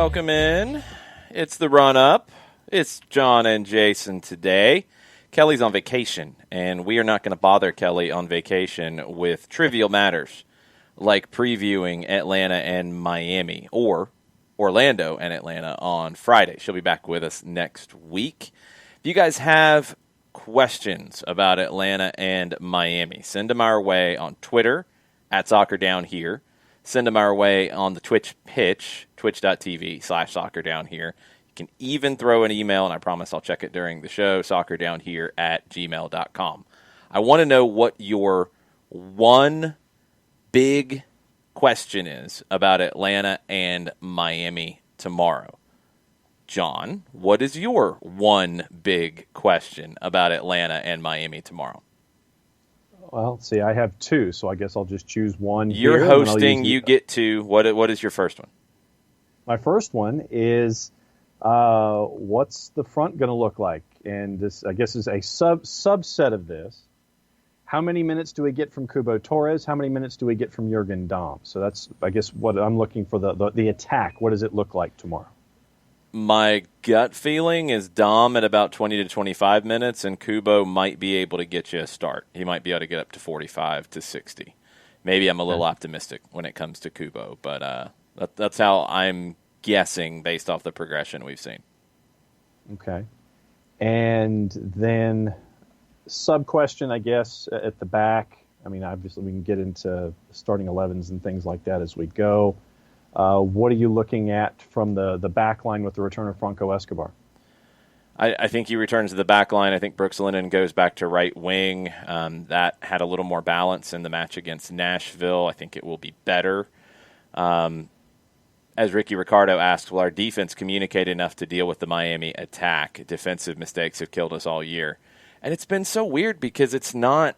Welcome in. It's the run-up. It's John and Jason today. Kelly's on vacation, and we are not going to bother Kelly on vacation with trivial matters like previewing Atlanta and Miami or Orlando and Atlanta on Friday. She'll be back with us next week. If you guys have questions about Atlanta and Miami, send them our way on Twitter at SoccerDownHere. Send them our way on the Twitch pitch, twitch.tv/SoccerDownHere. You can even throw an email, and I promise I'll check it during the show, soccerdownhere@gmail.com. I want to know what your one big question is about Atlanta and Miami tomorrow. John, what is your one big question about Atlanta and Miami tomorrow? Well, see, I have two, so I guess I'll just choose one. You're hosting, you get to. What is your first one? My first one is, what's the front going to look like? And this, I guess, is a subset of this. How many minutes do we get from Cubo Torres? How many minutes do we get from Jurgen Damm? So that's, I guess, what I'm looking for, the attack. What does it look like tomorrow? My gut feeling is Damm at about 20 to 25 minutes, and Kubo might be able to get you a start. He might be able to get up to 45 to 60. Maybe I'm a little optimistic when it comes to Kubo, but that's how I'm guessing based off the progression we've seen. Okay. And then sub-question, I guess, at the back. I mean, obviously we can get into starting 11s and things like that as we go. What are you looking at from the back line with the return of Franco Escobar? I think he returns to the back line. I think Brooks Lennon goes back to right wing. That had a little more balance in the match against Nashville. I think it will be better. As Ricky Ricardo asked, will our defense communicate enough to deal with the Miami attack? Defensive mistakes have killed us all year. And it's been so weird because it's not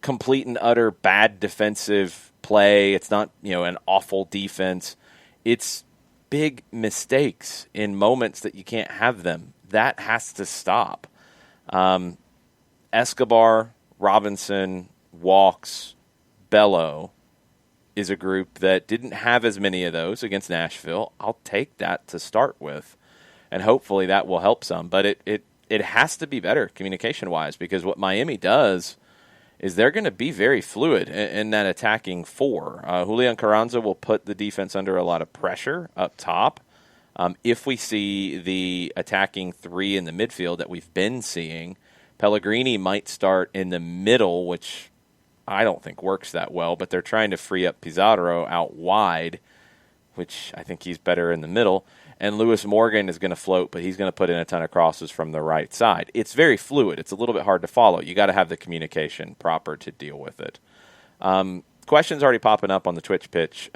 complete and utter bad defensive play. It's not, an awful defense. It's big mistakes in moments that you can't have them. That has to stop. Escobar, Robinson, Walks, Bello is a group that didn't have as many of those against Nashville. I'll take that to start with, and hopefully that will help some. But it has to be better communication-wise, because what Miami does is they're going to be very fluid in that attacking four. Julian Carranza will put the defense under a lot of pressure up top. If we see the attacking three in the midfield that we've been seeing, Pellegrini might start in the middle, which I don't think works that well, but they're trying to free up Pizarro out wide, which I think he's better in the middle. And Lewis Morgan is going to float, but he's going to put in a ton of crosses from the right side. It's very fluid. It's a little bit hard to follow. You got to have the communication proper to deal with it. Questions already popping up on the Twitch pitch.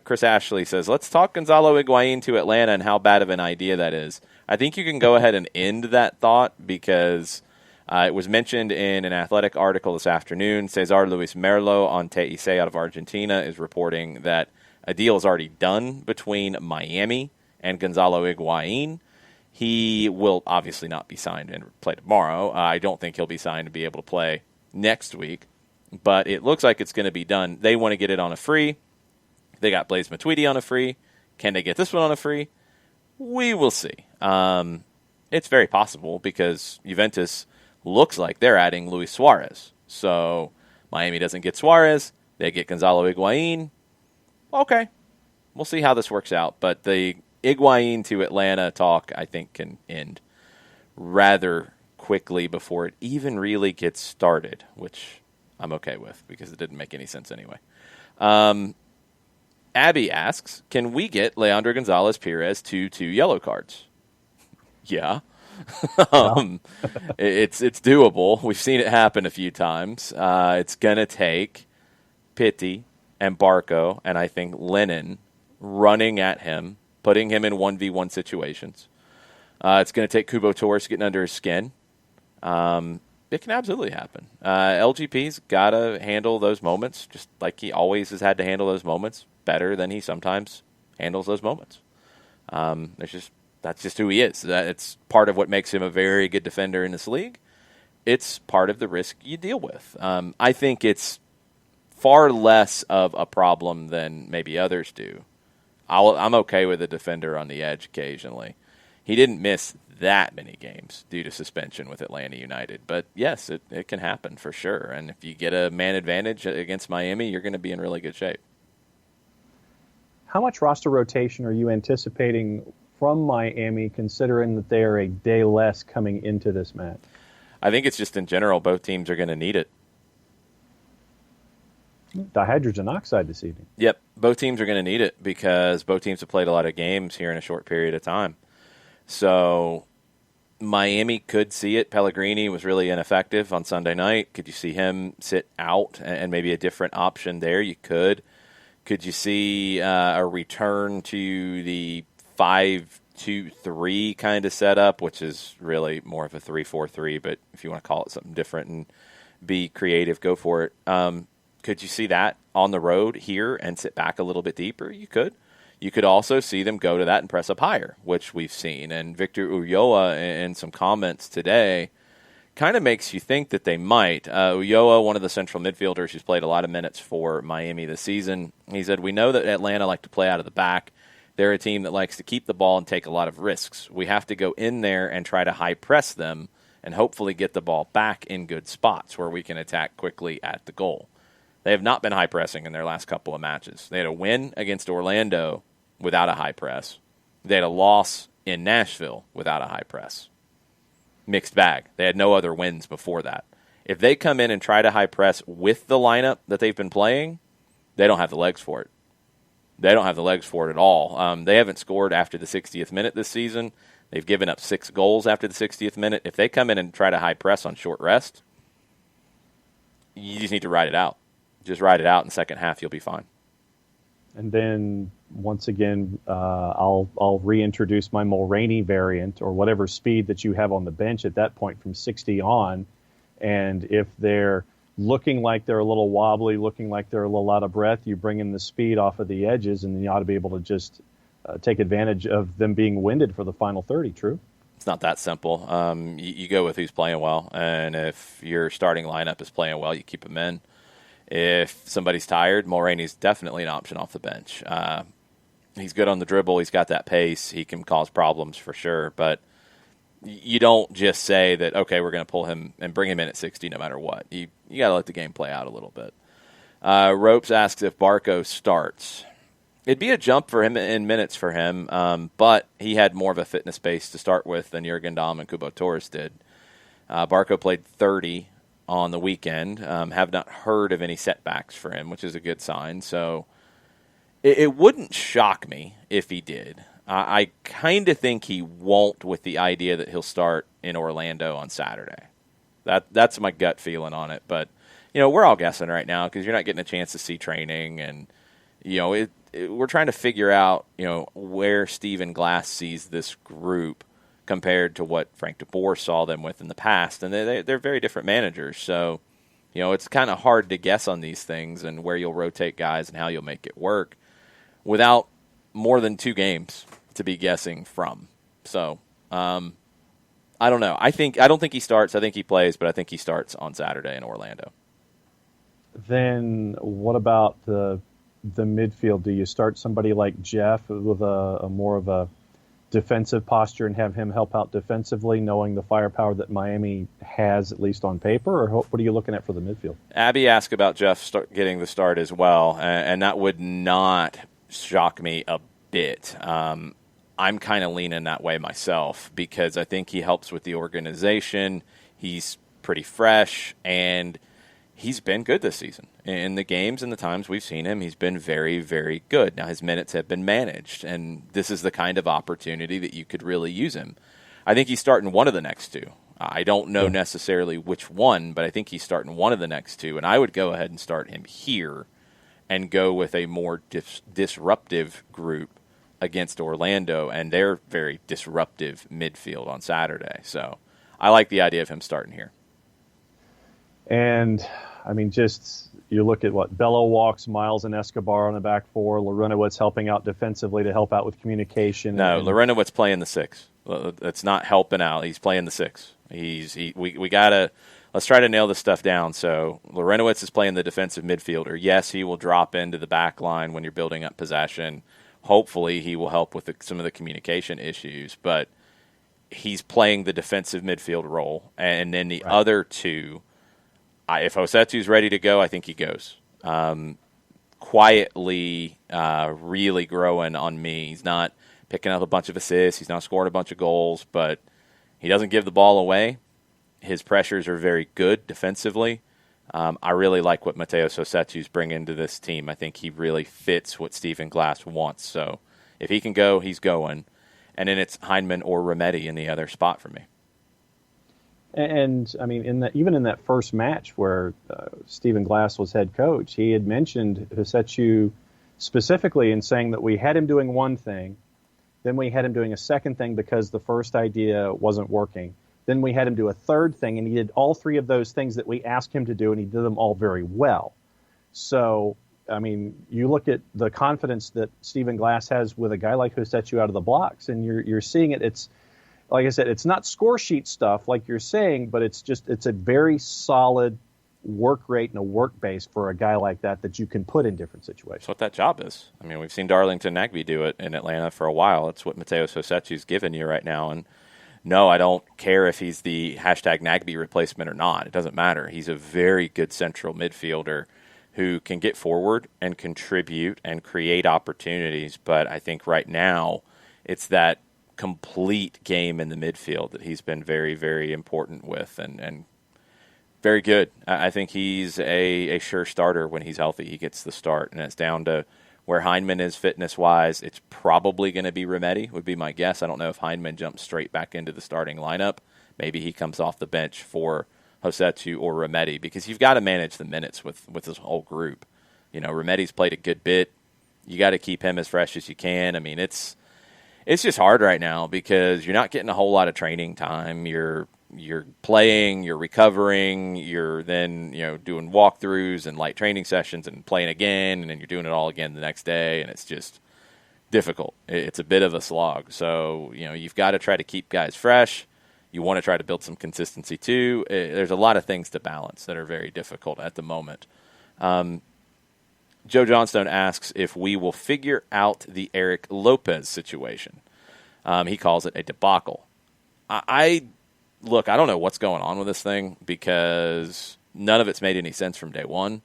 Chris Ashley says, let's talk Gonzalo Higuain to Atlanta and how bad of an idea that is. I think you can go ahead and end that thought because it was mentioned in an Athletic article this afternoon. Cesar Luis Merlo on TIC out of Argentina is reporting that a deal is already done between Miami and Gonzalo Higuain. He will obviously not be signed and play tomorrow. I don't think he'll be signed to be able to play next week, but it looks like it's going to be done. They want to get it on a free. They got Blaise Matuidi on a free. Can they get this one on a free? We will see. It's very possible because Juventus looks like they're adding Luis Suarez. So Miami doesn't get Suarez. They get Gonzalo Higuain. Okay. We'll see how this works out, but the Higuain to Atlanta talk, I think, can end rather quickly before it even really gets started, which I'm okay with because it didn't make any sense anyway. Abby asks, can we get Leandro Gonzalez Pirez 2 yellow cards? Yeah. It's doable. We've seen it happen a few times. It's going to take Pitti and Barco and I think Lennon running at him, putting him in 1v1 situations. It's going to take Cubo Torres getting under his skin. It can absolutely happen. LGP's got to handle those moments, just like he always has had to handle those moments, better than he sometimes handles those moments. That's just who he is. It's part of what makes him a very good defender in this league. It's part of the risk you deal with. I think it's far less of a problem than maybe others do. I'm okay with a defender on the edge occasionally. He didn't miss that many games due to suspension with Atlanta United. But, yes, it can happen for sure. And if you get a man advantage against Miami, you're going to be in really good shape. How much roster rotation are you anticipating from Miami, considering that they are a day less coming into this match? I think it's just in general, both teams are going to need it. Dihydrogen oxide this evening. Yep, both teams are going to need it because both teams have played a lot of games here in a short period of time. So Miami could see it. Pellegrini was really ineffective on Sunday night. Could you see him sit out and maybe a different option there? You could. Could you see a return to the 5-2-3 kind of setup, which is really more of a 3-4-3, but if you want to call it something different and be creative, go for it. Could you see that on the road here and sit back a little bit deeper? You could. You could also see them go to that and press up higher, which we've seen. And Victor Ulloa, in some comments today, kind of makes you think that they might. Ulloa, one of the central midfielders who's played a lot of minutes for Miami this season, he said, we know that Atlanta like to play out of the back. They're a team that likes to keep the ball and take a lot of risks. We have to go in there and try to high press them and hopefully get the ball back in good spots where we can attack quickly at the goal. They have not been high pressing in their last couple of matches. They had a win against Orlando without a high press. They had a loss in Nashville without a high press. Mixed bag. They had no other wins before that. If they come in and try to high press with the lineup that they've been playing, they don't have the legs for it. They don't have the legs for it at all. They haven't scored after the 60th minute this season. They've given up 6 goals after the 60th minute. If they come in and try to high press on short rest, you just need to ride it out. Just ride it out in the second half. You'll be fine. And then, once again, I'll reintroduce my Mulraney variant or whatever speed that you have on the bench at that point from 60 on. And if they're looking like they're a little wobbly, looking like they're a little out of breath, you bring in the speed off of the edges, and you ought to be able to just take advantage of them being winded for the final 30, true? It's not that simple. You go with who's playing well, and if your starting lineup is playing well, you keep them in. If somebody's tired, Mulraney's definitely an option off the bench. He's good on the dribble. He's got that pace. He can cause problems for sure. But you don't just say that, okay, we're going to pull him and bring him in at 60 no matter what. You got to let the game play out a little bit. Ropes asks if Barco starts. It'd be a jump for him in minutes for him, but he had more of a fitness base to start with than Jurgen Damm and Kubo Torres did. Barco played 30 on the weekend. Have not heard of any setbacks for him, which is a good sign. So it wouldn't shock me if he did. I kind of think he won't, with the idea that he'll start in Orlando on Saturday. That's my gut feeling on it. But, we're all guessing right now because you're not getting a chance to see training. And, we're trying to figure out, where Stephen Glass sees this group compared to what Frank de Boer saw them with in the past. And they're very different managers. So, it's kind of hard to guess on these things and where you'll rotate guys and how you'll make it work without more than 2 games to be guessing from. So, I don't know. I don't think he starts. I think he plays, but I think he starts on Saturday in Orlando. Then what about the midfield? Do you start somebody like Jeff with a more of a defensive posture and have him help out defensively, knowing the firepower that Miami has, at least on paper? Or what are you looking at for the midfield? Abby asked about Jeff getting the start as well, and that would not shock me a bit. I'm kind of leaning that way myself because I think he helps with the organization. He's pretty fresh, and he's been good this season. In the games and the times we've seen him, he's been very, very good. Now, his minutes have been managed, and this is the kind of opportunity that you could really use him. I think he's starting one of the next 2. I don't know necessarily which one, but I think he's starting one of the next 2, and I would go ahead and start him here and go with a more disruptive group against Orlando and their very disruptive midfield on Saturday. So I like the idea of him starting here. And, just you look at Bello walks, Miles and Escobar on the back 4, Larunowicz helping out defensively to help out with communication. No, Larunowicz playing the 6. That's not helping out. He's playing the 6. We got to – let's try to nail this stuff down. So Larunowicz is playing the defensive midfielder. Yes, he will drop into the back line when you're building up possession. hopefully he will help with some of the communication issues, but he's playing the defensive midfield role. And then the other two, if Hosetu's ready to go, I think he goes. Quietly really growing on me. He's not picking up a bunch of assists. He's not scoring a bunch of goals, but he doesn't give the ball away. His pressures are very good defensively. I really like what Mateus Hosetu's bringing to this team. I think he really fits what Stephen Glass wants. So if he can go, he's going. And then it's Hyndman or Remedi in the other spot for me. And I mean, even in that first match where Stephen Glass was head coach, he had mentioned Hosetu specifically in saying that we had him doing one thing, then we had him doing a second thing because the first idea wasn't working. Then we had him do a third thing, and he did all three of those things that we asked him to do, and he did them all very well. So, I mean, you look at the confidence that Stephen Glass has with a guy like Hosetu out of the blocks, and you're seeing it. It's, like I said, it's not score sheet stuff like you're saying, but it's a very solid work rate and a work base for a guy like that you can put in different situations. That's what that job is. I mean, we've seen Darlington Nagbe do it in Atlanta for a while. It's what Mateus Hosetu's given you right now, and no, I don't care if he's the hashtag Nagbe replacement or not. It doesn't matter. He's a very good central midfielder who can get forward and contribute and create opportunities. But I think right now it's that complete game in the midfield that he's been very, very important with and very good. I think he's a sure starter when he's healthy. He gets the start, and it's down to where Hyndman is fitness-wise. It's probably going to be Remedi, would be my guess. I don't know if Hyndman jumps straight back into the starting lineup. Maybe he comes off the bench for Hosetu or Remedi, because you've got to manage the minutes with this whole group. You know, Remedi's played a good bit. You got to keep him as fresh as you can. I mean, it's just hard right now because you're not getting a whole lot of training time. You're playing, you're recovering, you're then, doing walkthroughs and light training sessions and playing again, and then you're doing it all again the next day, and it's just difficult. It's a bit of a slog. So, you've got to try to keep guys fresh. You want to try to build some consistency too. There's a lot of things to balance that are very difficult at the moment. Joe Johnstone asks if we will figure out the Eric Lopez situation. He calls it a debacle. Look, I don't know what's going on with this thing because none of it's made any sense from day one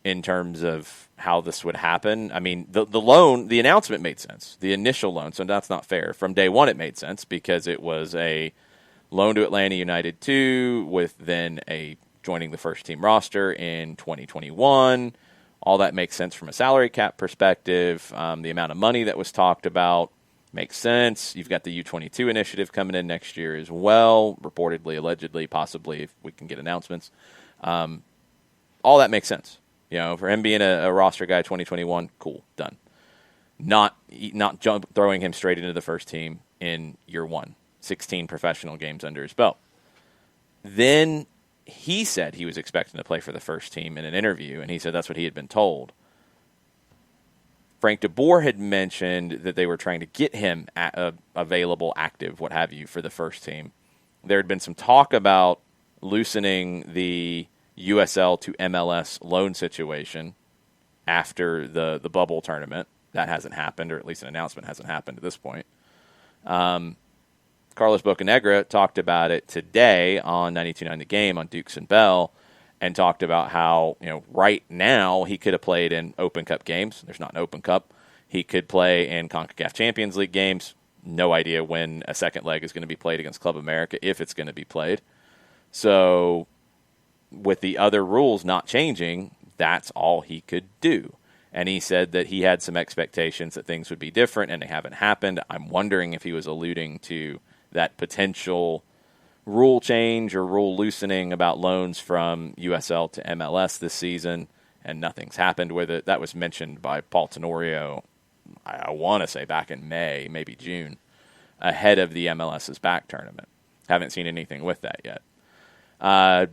in terms of how this would happen. I mean, the loan, the announcement made sense. The initial loan, so that's not fair. From day one it made sense because it was a loan to Atlanta United 2 with then a joining the first team roster in 2021. All that makes sense from a salary cap perspective. The amount of money that was talked about makes sense. You've got the U22 initiative coming in next year as well, reportedly, allegedly, possibly, if we can get announcements. All that makes sense. For him being a roster guy 2021, cool, done. Not throwing him straight into the first team in year one. 16 professional games under his belt. Then he said he was expecting to play for the first team in an interview, and he said that's what he had been told. Frank DeBoer had mentioned that they were trying to get him available, active, what have you, for the first team. There had been some talk about loosening the USL to MLS loan situation after the bubble tournament. That hasn't happened, or at least an announcement hasn't happened at this point. Carlos Bocanegra talked about it today on 92.9 The Game on Dukes and Bell, and talked about how, right now he could have played in Open Cup games. There's not an Open Cup. He could play in CONCACAF Champions League games. No idea when a second leg is going to be played against Club America, if it's going to be played. So with the other rules not changing, that's all he could do. And he said that he had some expectations that things would be different, and they haven't happened. I'm wondering if he was alluding to that potential rule change or rule loosening about loans from USL to MLS this season, and nothing's happened with it. That was mentioned by Paul Tenorio, I want to say back in May, maybe June, ahead of the MLS's back tournament. Haven't seen anything with that yet. I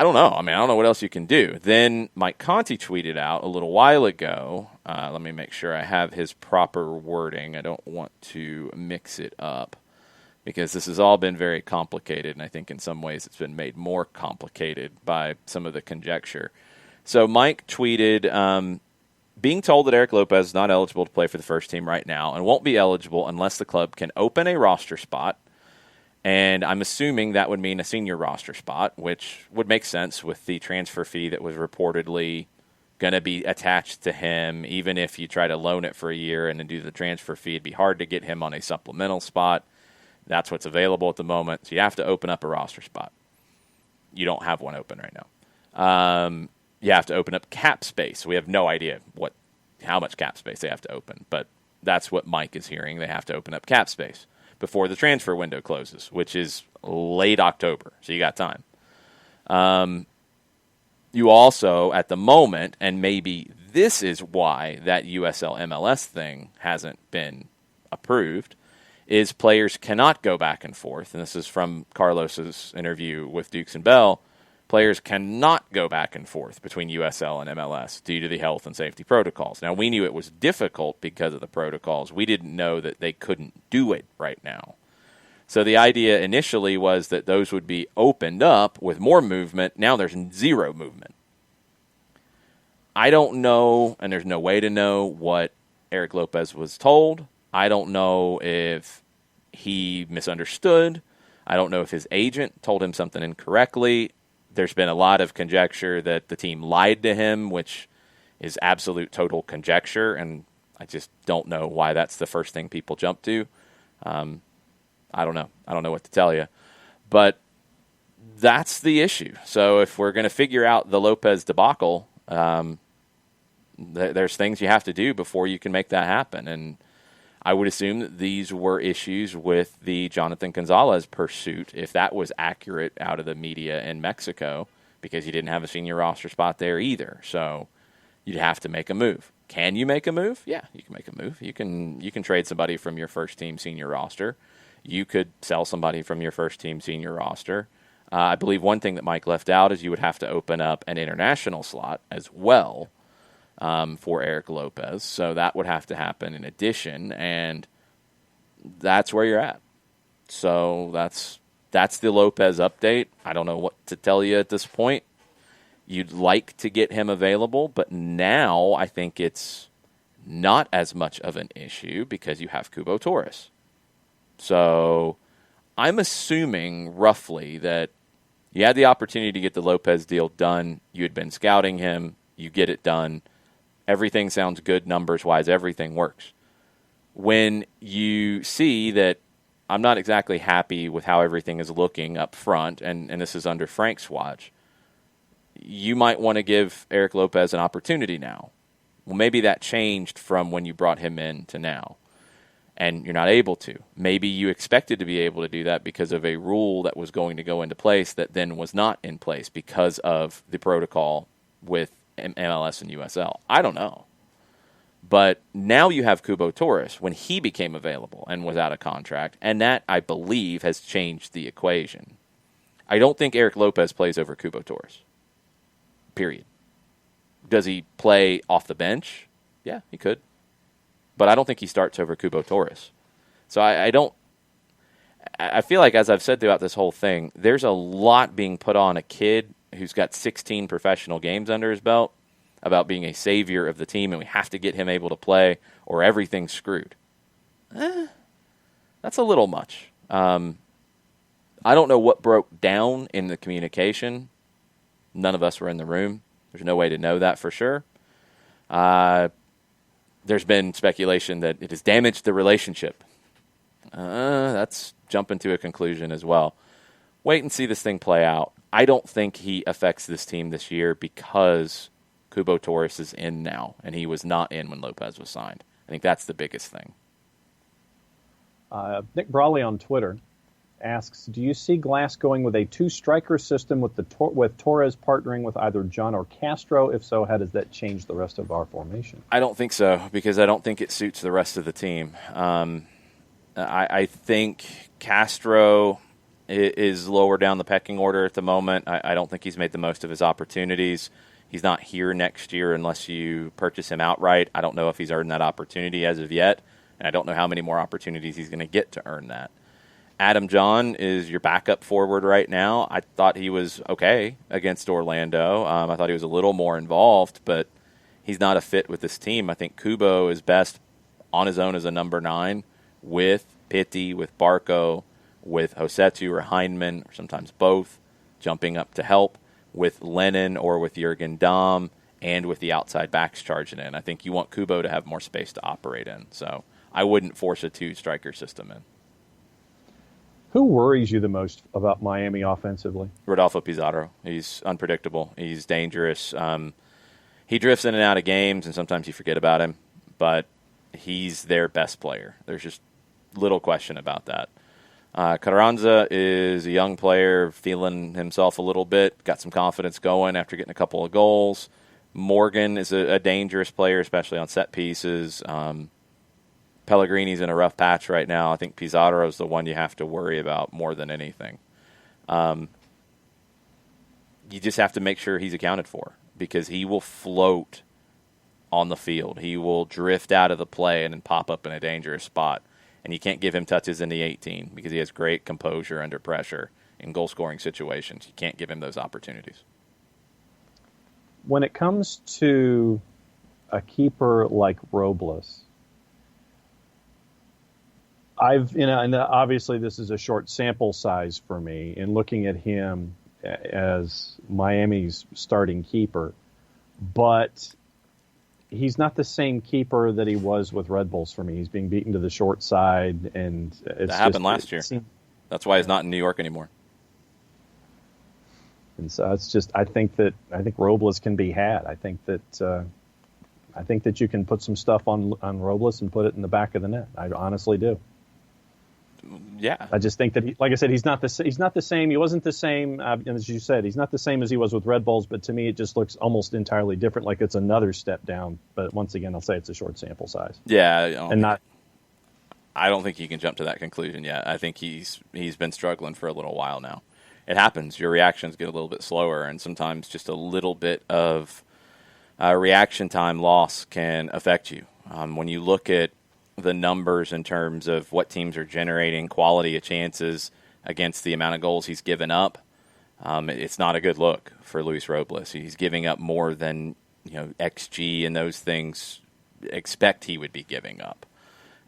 don't know. I don't know what else you can do. Then Mike Conti tweeted out a little while ago. Let me make sure I have his proper wording. I don't want to mix it up, because this has all been very complicated, and I think in some ways it's been made more complicated by some of the conjecture. So Mike tweeted, being told that Eric Lopez is not eligible to play for the first team right now and won't be eligible unless the club can open a roster spot. And I'm assuming that would mean a senior roster spot, which would make sense with the transfer fee that was reportedly going to be attached to him. Even if you try to loan it for a year and then do the transfer fee, it'd be hard to get him on a supplemental spot. That's what's available at the moment. So you have to open up a roster spot. You don't have one open right now. You have to open up cap space. We have no idea how much cap space they have to open, but that's what Mike is hearing. They have to open up cap space before the transfer window closes, which is late October, so you got time. You also, at the moment, and maybe this is why that USL MLS thing hasn't been approved, is players cannot go back and forth, and this is from Carlos's interview with Dukes and Bell. Players cannot go back and forth between USL and MLS due to the health and safety protocols. Now, we knew it was difficult because of the protocols. We didn't know that they couldn't do it right now. So the idea initially was that those would be opened up with more movement. Now there's zero movement. I don't know, and there's no way to know what Eric Lopez was told. I don't know if he misunderstood. I don't know if his agent told him something incorrectly. There's been a lot of conjecture that the team lied to him, which is absolute total conjecture, and I just don't know why that's the first thing people jump to. I don't know. I don't know what to tell you. But that's the issue. So if we're going to figure out the Lopez debacle, there's things you have to do before you can make that happen. And I would assume that these were issues with the Jonathan Gonzalez pursuit, if that was accurate out of the media in Mexico, because you didn't have a senior roster spot there either. So you'd have to make a move. Can you make a move? Yeah, you can make a move. You can trade somebody from your first team senior roster. You could sell somebody from your first team senior roster. I believe one thing that Mike left out is you would have to open up an international slot as well for Eric Lopez. So that would have to happen in addition, and that's where you're at. So that's the Lopez update. I don't know what to tell you at this point. You'd like to get him available, but now I think it's not as much of an issue because you have Cubo Torres. So I'm assuming roughly that you had the opportunity to get the Lopez deal done. You had been scouting him. You get it done. Everything sounds good numbers-wise. Everything works. When you see that I'm not exactly happy with how everything is looking up front, and this is under Frank's watch, you might want to give Eric Lopez an opportunity now. Well, maybe that changed from when you brought him in to now, and you're not able to. Maybe you expected to be able to do that because of a rule that was going to go into place that then was not in place because of the protocol with MLS and USL. I don't know. But now you have Cubo Torres when he became available and was out of contract, and that, I believe, has changed the equation. I don't think Eric Lopez plays over Cubo Torres. Period. Does he play off the bench? Yeah, he could. But I don't think he starts over Cubo Torres. So I feel like, as I've said throughout this whole thing, there's a lot being put on a kid who's got 16 professional games under his belt about being a savior of the team, and we have to get him able to play or everything's screwed. That's a little much. I don't know what broke down in the communication. None of us were in the room. There's no way to know that for sure. There's been speculation that it has damaged the relationship. That's jumping to a conclusion as well. Wait and see this thing play out. I don't think he affects this team this year because Cubo Torres is in now, and he was not in when Lopez was signed. I think that's the biggest thing. Nick Brawley on Twitter asks, do you see Glass going with a two-striker system with Torres partnering with either John or Castro? If so, how does that change the rest of our formation? I don't think so, because I don't think it suits the rest of the team. I think Castro is lower down the pecking order at the moment. I don't think he's made the most of his opportunities. He's not here next year unless you purchase him outright. I don't know if he's earned that opportunity as of yet, and I don't know how many more opportunities he's going to get to earn that. Adam John is your backup forward right now. I thought he was okay against Orlando. I thought he was a little more involved, but he's not a fit with this team. I think Kubo is best on his own as a number 9 with Pitti, with Barco, with Hosetu or Heinemann, or sometimes both, jumping up to help, with Lennon or with Jürgen Damm, and with the outside backs charging in. I think you want Kubo to have more space to operate in. So I wouldn't force a 2-striker system in. Who worries you the most about Miami offensively? Rodolfo Pizarro. He's unpredictable. He's dangerous. He drifts in and out of games, and sometimes you forget about him, but he's their best player. There's just little question about that. Carranza is a young player, feeling himself a little bit, got some confidence going after getting a couple of goals. Morgan is a dangerous player, especially on set pieces. Pellegrini's in a rough patch right now. I think Pizarro is the one you have to worry about more than anything. You just have to make sure he's accounted for, because he will float on the field. He will drift out of the play and then pop up in a dangerous spot. And you can't give him touches in the 18 because he has great composure under pressure in goal-scoring situations. You can't give him those opportunities. When it comes to a keeper like Robles, and obviously this is a short sample size for me in looking at him as Miami's starting keeper, but he's not the same keeper that he was with Red Bulls for me. He's being beaten to the short side, and that happened last year. That's why he's not in New York anymore. And so it's just, I think Robles can be had. I think that you can put some stuff on Robles and put it in the back of the net. I honestly do. Yeah. I just think that, like I said, he's not the same. He wasn't the same, as you said, he's not the same as he was with Red Bulls, but to me it just looks almost entirely different, like it's another step down. But once again, I'll say it's a short sample size. Yeah. I don't think you can jump to that conclusion yet. I think he's been struggling for a little while now. It happens. Your reactions get a little bit slower, and sometimes just a little bit of reaction time loss can affect you. When you look at the numbers in terms of what teams are generating, quality of chances against the amount of goals he's given up, it's not a good look for Luis Robles. He's giving up more than XG and those things expect he would be giving up.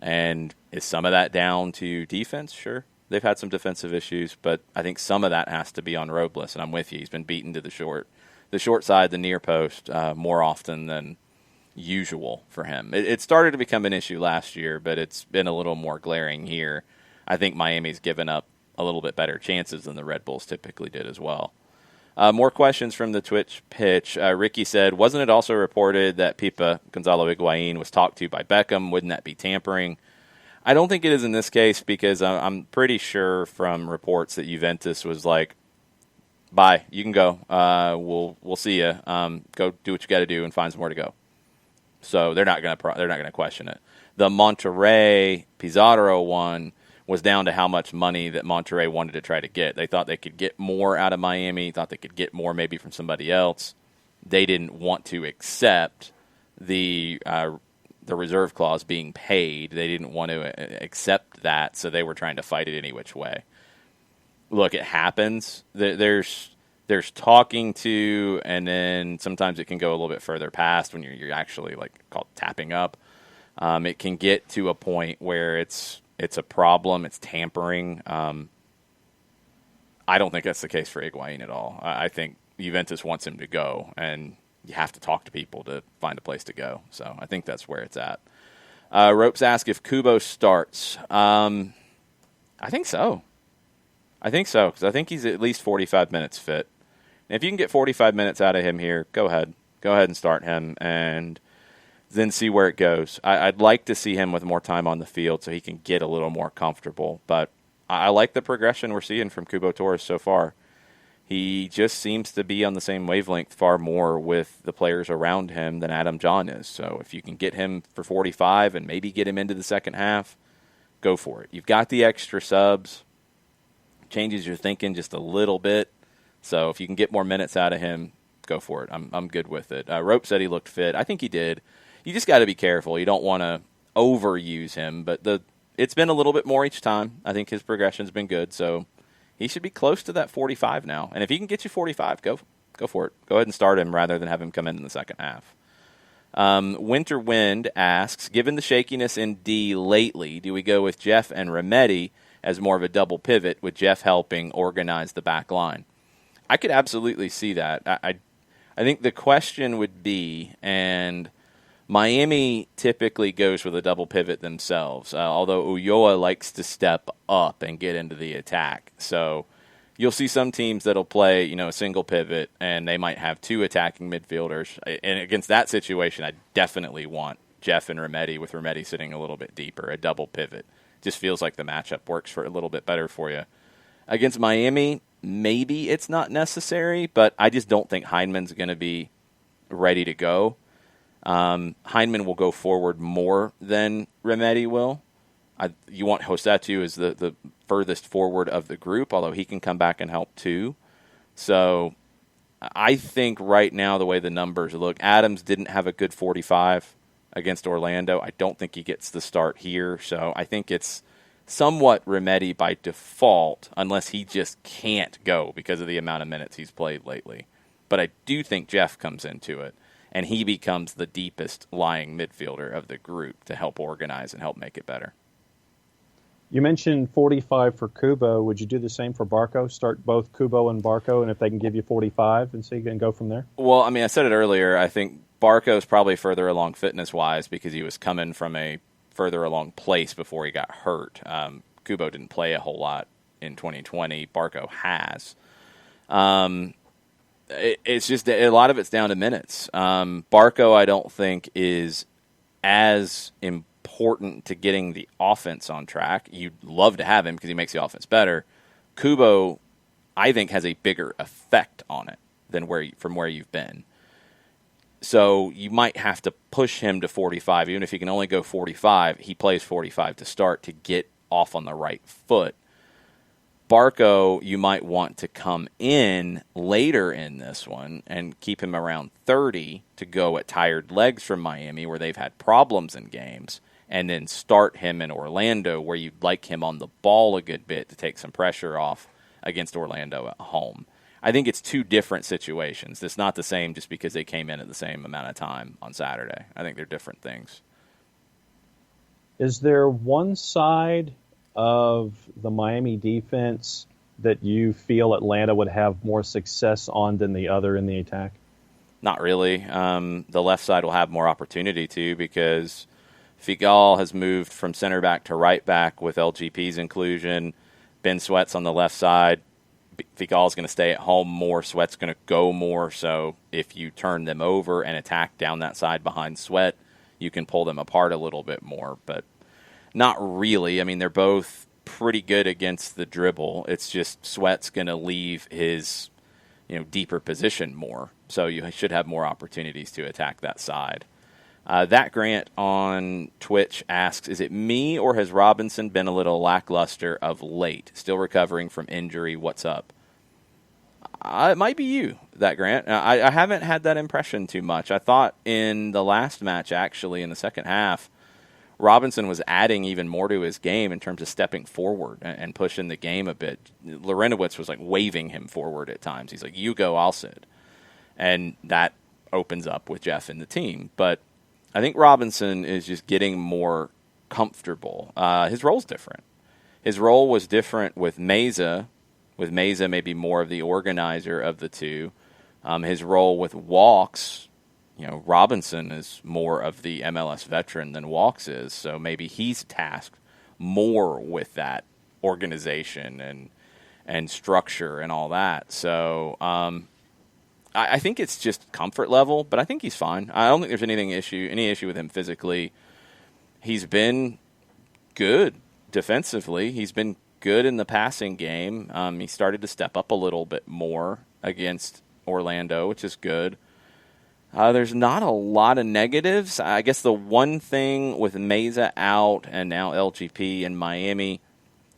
And is some of that down to defense? Sure. They've had some defensive issues, but I think some of that has to be on Robles, and I'm with you. He's been beaten to the short side, the near post, more often than usual for him. It started to become an issue last year, but it's been a little more glaring here. I think Miami's given up a little bit better chances than the Red Bulls typically did as well. More questions from the Twitch pitch. Ricky said, wasn't it also reported that Pipa Gonzalo Higuain was talked to by Beckham? Wouldn't that be tampering? I don't think it is in this case, because I'm pretty sure from reports that Juventus was like, bye, you can go. We'll see you. Go do what you got to do and find somewhere to go. So they're not going to question it. The Monterrey Pizarro one was down to how much money that Monterrey wanted to try to get. They thought they could get more out of Miami, thought they could get more maybe from somebody else. They didn't want to accept the reserve clause being paid. They didn't want to accept that, so they were trying to fight it any which way. Look, it happens. There's talking to, and then sometimes it can go a little bit further past when you're actually called tapping up. It can get to a point where it's a problem. It's tampering. I don't think that's the case for Higuain at all. I think Juventus wants him to go, and you have to talk to people to find a place to go. So I think that's where it's at. Ropes ask if Kubo starts. I think so. Because I think he's at least 45 minutes fit. And if you can get 45 minutes out of him here, go ahead. Go ahead and start him and then see where it goes. I'd like to see him with more time on the field so he can get a little more comfortable. But I like the progression we're seeing from Cubo Torres so far. He just seems to be on the same wavelength far more with the players around him than Adam John is. So if you can get him for 45 and maybe get him into the second half, go for it. You've got the extra subs. Changes your thinking just a little bit. So if you can get more minutes out of him, go for it. I'm good with it. Rope said he looked fit. I think he did. You just got to be careful. You don't want to overuse him, but it's been a little bit more each time. I think his progression's been good, so he should be close to that 45 now. And if he can get you 45, go for it. Go ahead and start him rather than have him come in the second half. Winter Wind asks, given the shakiness in D lately, do we go with Jeff and Remedi as more of a double pivot with Jeff helping organize the back line? I could absolutely see that. I think the question would be, and Miami typically goes with a double pivot themselves, although Ulloa likes to step up and get into the attack. So you'll see some teams that'll play, a single pivot, and they might have two attacking midfielders. And against that situation, I definitely want Jeff and Remedi, with Remedi sitting a little bit deeper, a double pivot. Just feels like the matchup works for a little bit better for you. Against Miami, maybe it's not necessary, but I just don't think Heineman's going to be ready to go. Heineman will go forward more than Remedi will. You want Rossetto as the furthest forward of the group, although he can come back and help too. So I think right now, the way the numbers look, Adams didn't have a good 45 against Orlando. I don't think he gets the start here. So I think it's somewhat Remedi by default, unless he just can't go because of the amount of minutes he's played lately. But I do think Jeff comes into it, and he becomes the deepest lying midfielder of the group to help organize and help make it better. You mentioned 45 for Kubo. Would you do the same for Barco? Start both Kubo and Barco, and if they can give you 45, and so you can go from there? Well, I said it earlier. I think Barco's probably further along fitness-wise because he was coming from a further along place before he got hurt. Kubo didn't play a whole lot in 2020. Barco has. It's just a lot of it's down to minutes. Barco, I don't think, is as important to getting the offense on track. You'd love to have him because he makes the offense better. Kubo, I think, has a bigger effect on it than from where you've been. So you might have to push him to 45. Even if he can only go 45, he plays 45 to start to get off on the right foot. Barco, you might want to come in later in this one and keep him around 30 to go at tired legs from Miami, where they've had problems in games, and then start him in Orlando, where you'd like him on the ball a good bit to take some pressure off against Orlando at home. I think it's two different situations. It's not the same just because they came in at the same amount of time on Saturday. I think they're different things. Is there one side of the Miami defense that you feel Atlanta would have more success on than the other in the attack? Not really. The left side will have more opportunity to, because Figal has moved from center back to right back with LGP's inclusion. Ben Sweat's on the left side. Figal's going to stay at home more. Sweat's going to go more. So if you turn them over and attack down that side behind Sweat, you can pull them apart a little bit more. But not really. They're both pretty good against the dribble. It's just Sweat's going to leave his deeper position more. So you should have more opportunities to attack that side. That Grant on Twitch asks, is it me or has Robinson been a little lackluster of late? Still recovering from injury. What's up? It might be you, that Grant. I haven't had that impression too much. I thought in the last match, actually, in the second half, Robinson was adding even more to his game in terms of stepping forward and pushing the game a bit. Lorenowitz was like waving him forward at times. He's like, you go, I'll sit. And that opens up with Jeff in the team. But I think Robinson is just getting more comfortable. His role's different. His role was different with Meza. With Meza maybe more of the organizer of the two. His role with Walks, Robinson is more of the MLS veteran than Walks is. So maybe he's tasked more with that organization and structure and all that. So I think it's just comfort level, but I think he's fine. I don't think there's any issue with him physically. He's been good defensively. He's been good in the passing game. He started to step up a little bit more against Orlando, which is good. There's not a lot of negatives. I guess the one thing with Meza out and now LGP in Miami,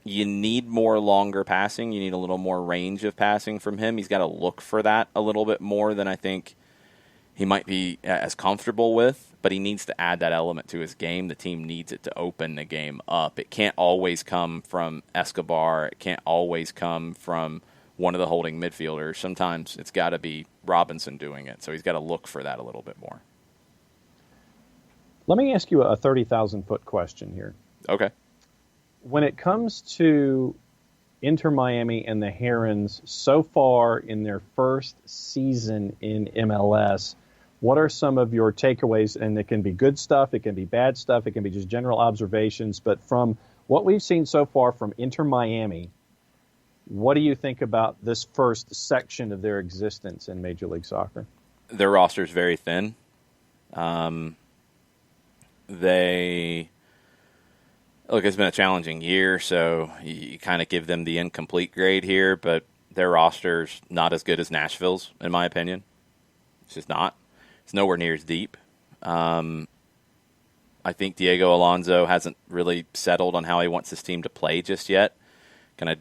you need more longer passing. You need a little more range of passing from him. He's got to look for that a little bit more than I think he might be as comfortable with, but he needs to add that element to his game. The team needs it to open the game up. It can't always come from Escobar. It can't always come from one of the holding midfielders. Sometimes it's got to be Robinson doing it, so he's got to look for that a little bit more. Let me ask you a 30,000-foot question here. Okay. When it comes to Inter Miami and the Herons so far in their first season in MLS, what are some of your takeaways? And it can be good stuff, it can be bad stuff, it can be just general observations. But from what we've seen so far from Inter Miami, what do you think about this first section of their existence in Major League Soccer? Their roster is very thin. Look, it's been a challenging year, so you kind of give them the incomplete grade here, but their roster's not as good as Nashville's, in my opinion. It's just not. It's nowhere near as deep. I think Diego Alonso hasn't really settled on how he wants his team to play just yet. Kind of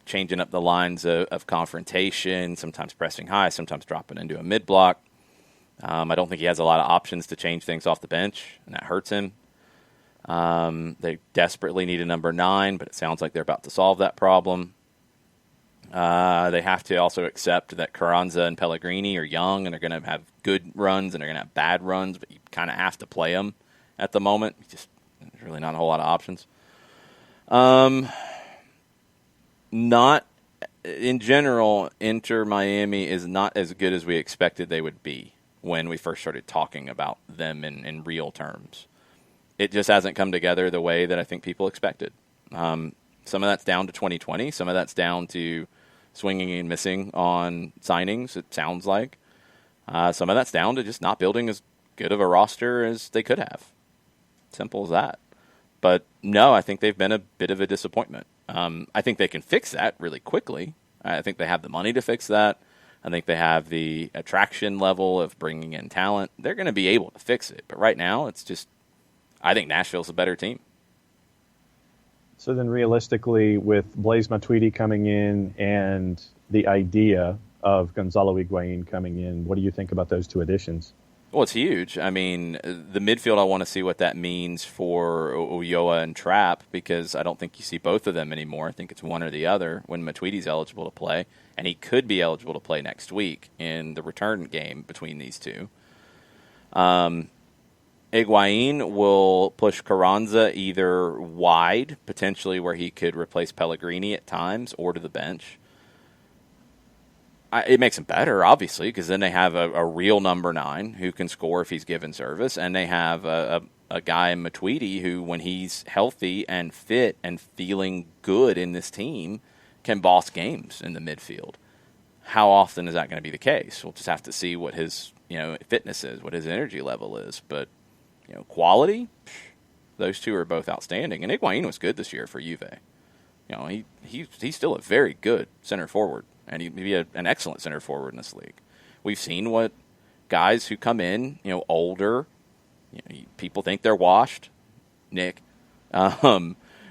changing up the lines of confrontation, sometimes pressing high, sometimes dropping into a mid-block. I don't think he has a lot of options to change things off the bench, and that hurts him. They desperately need a number 9, but it sounds like they're about to solve that problem. They have to also accept that Carranza and Pellegrini are young and they're going to have good runs and they're going to have bad runs, but you kind of have to play them at the moment. There's really not a whole lot of options. Not in general, Inter Miami is not as good as we expected they would be when we first started talking about them in real terms. It just hasn't come together the way that I think people expected. Some of that's down to 2020. Some of that's down to swinging and missing on signings, it sounds like. Some of that's down to just not building as good of a roster as they could have. Simple as that. But no, I think they've been a bit of a disappointment. I think they can fix that really quickly. I think they have the money to fix that. I think they have the attraction level of bringing in talent. They're going to be able to fix it. But right now, it's just, I think Nashville's a better team. So then realistically, with Blaise Matuidi coming in and the idea of Gonzalo Higuain coming in, what do you think about those two additions? Well, it's huge. I mean, the midfield, I want to see what that means for Ulloa and Trapp, because I don't think you see both of them anymore. I think it's one or the other when Matuidi's eligible to play, and he could be eligible to play next week in the return game between these two. Higuain will push Carranza either wide, potentially where he could replace Pellegrini at times, or to the bench. It makes them better, obviously, because then they have a real number 9 who can score if he's given service, and they have a guy in Matuidi who, when he's healthy and fit and feeling good in this team, can boss games in the midfield. How often is that going to be the case? We'll just have to see what his fitness is, what his energy level is. But quality, those two are both outstanding. And Higuain was good this year for Juve. He's still a very good center forward. And he'd be an excellent center forward in this league. We've seen what guys who come in, older, people think they're washed. Nick,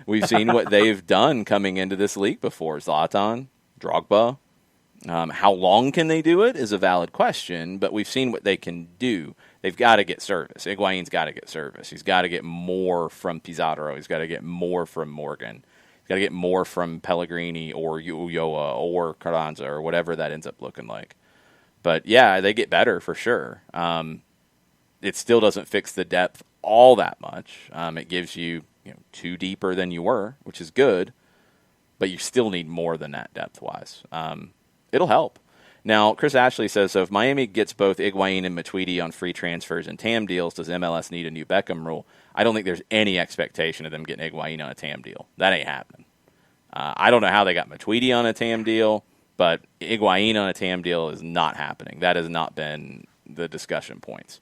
we've seen what they've done coming into this league before. Zlatan, Drogba. How long can they do it is a valid question, but we've seen what they can do. They've got to get service. Higuain's got to get service. He's got to get more from Pizarro. He's got to get more from Morgan. Got to get more from Pellegrini or Ulloa or Carranza or whatever that ends up looking like. But, yeah, they get better for sure. It still doesn't fix the depth all that much. It gives you, 2 deeper than you were, which is good. But you still need more than that depth-wise. It'll help. Now, Chris Ashley says, so if Miami gets both Higuain and Matuidi on free transfers and TAM deals, does MLS need a new Beckham rule? I don't think there's any expectation of them getting Higuain on a TAM deal. That ain't happening. I don't know how they got Matuidi on a TAM deal, but Higuain on a TAM deal is not happening. That has not been the discussion points.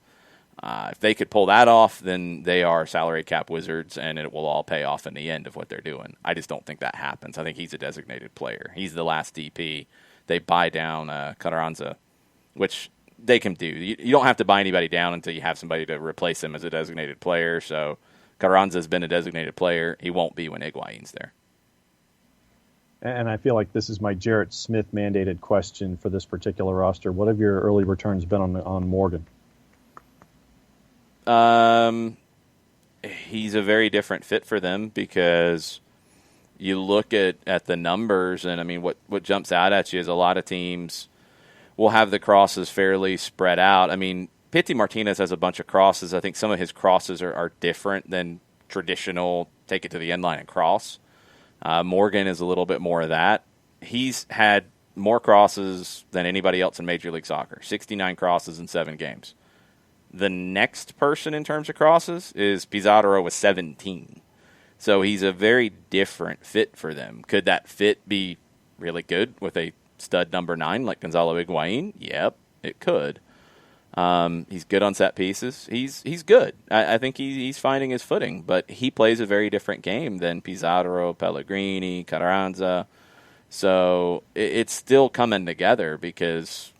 If they could pull that off, then they are salary cap wizards, and it will all pay off in the end of what they're doing. I just don't think that happens. I think he's a designated player. He's the last DP. They buy down Carranza, which they can do. You don't have to buy anybody down until you have somebody to replace him as a designated player. So Carranza's been a designated player. He won't be when Higuain's there. And I feel like this is my Jarrett Smith mandated question for this particular roster. What have your early returns been on Morgan? He's a very different fit for them because you look at the numbers, and I mean, what jumps out at you is a lot of teams will have the crosses fairly spread out. I mean, Pity Martinez has a bunch of crosses. I think some of his crosses are different than traditional take it to the end line and cross. Morgan is a little bit more of that. He's had more crosses than anybody else in Major League Soccer, 69 crosses in 7 games. The next person in terms of crosses is Pizarro with 17. So he's a very different fit for them. Could that fit be really good with a stud number 9 like Gonzalo Higuain? Yep, it could. He's good on set pieces. He's good. I think he's finding his footing, but he plays a very different game than Pizarro, Pellegrini, Carranza. So it's still coming together because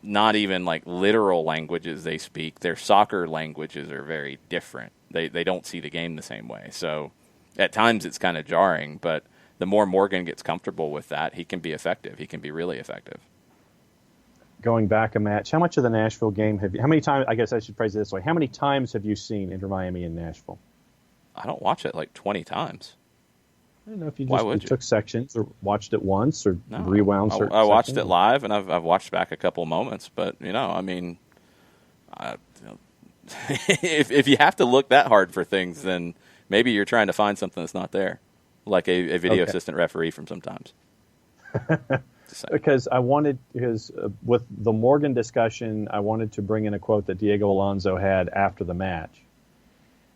not even like literal languages they speak. Their soccer languages are very different. They don't see the game the same way. So at times it's kind of jarring, but the more Morgan gets comfortable with that, he can be effective. He can be really effective. Going back a match, how much of the Nashville game how many times, I guess I should phrase it this way, how many times have you seen Inter Miami in Nashville? I don't watch it like 20 times. I don't know if you just took sections or watched it once or rewound certain I watched sections. it live, and I've watched back a couple moments. But, I mean, if you have to look that hard for things, then maybe you're trying to find something that's not there, like a video assistant referee from sometimes. Because with the Morgan discussion, I wanted to bring in a quote that Diego Alonso had after the match.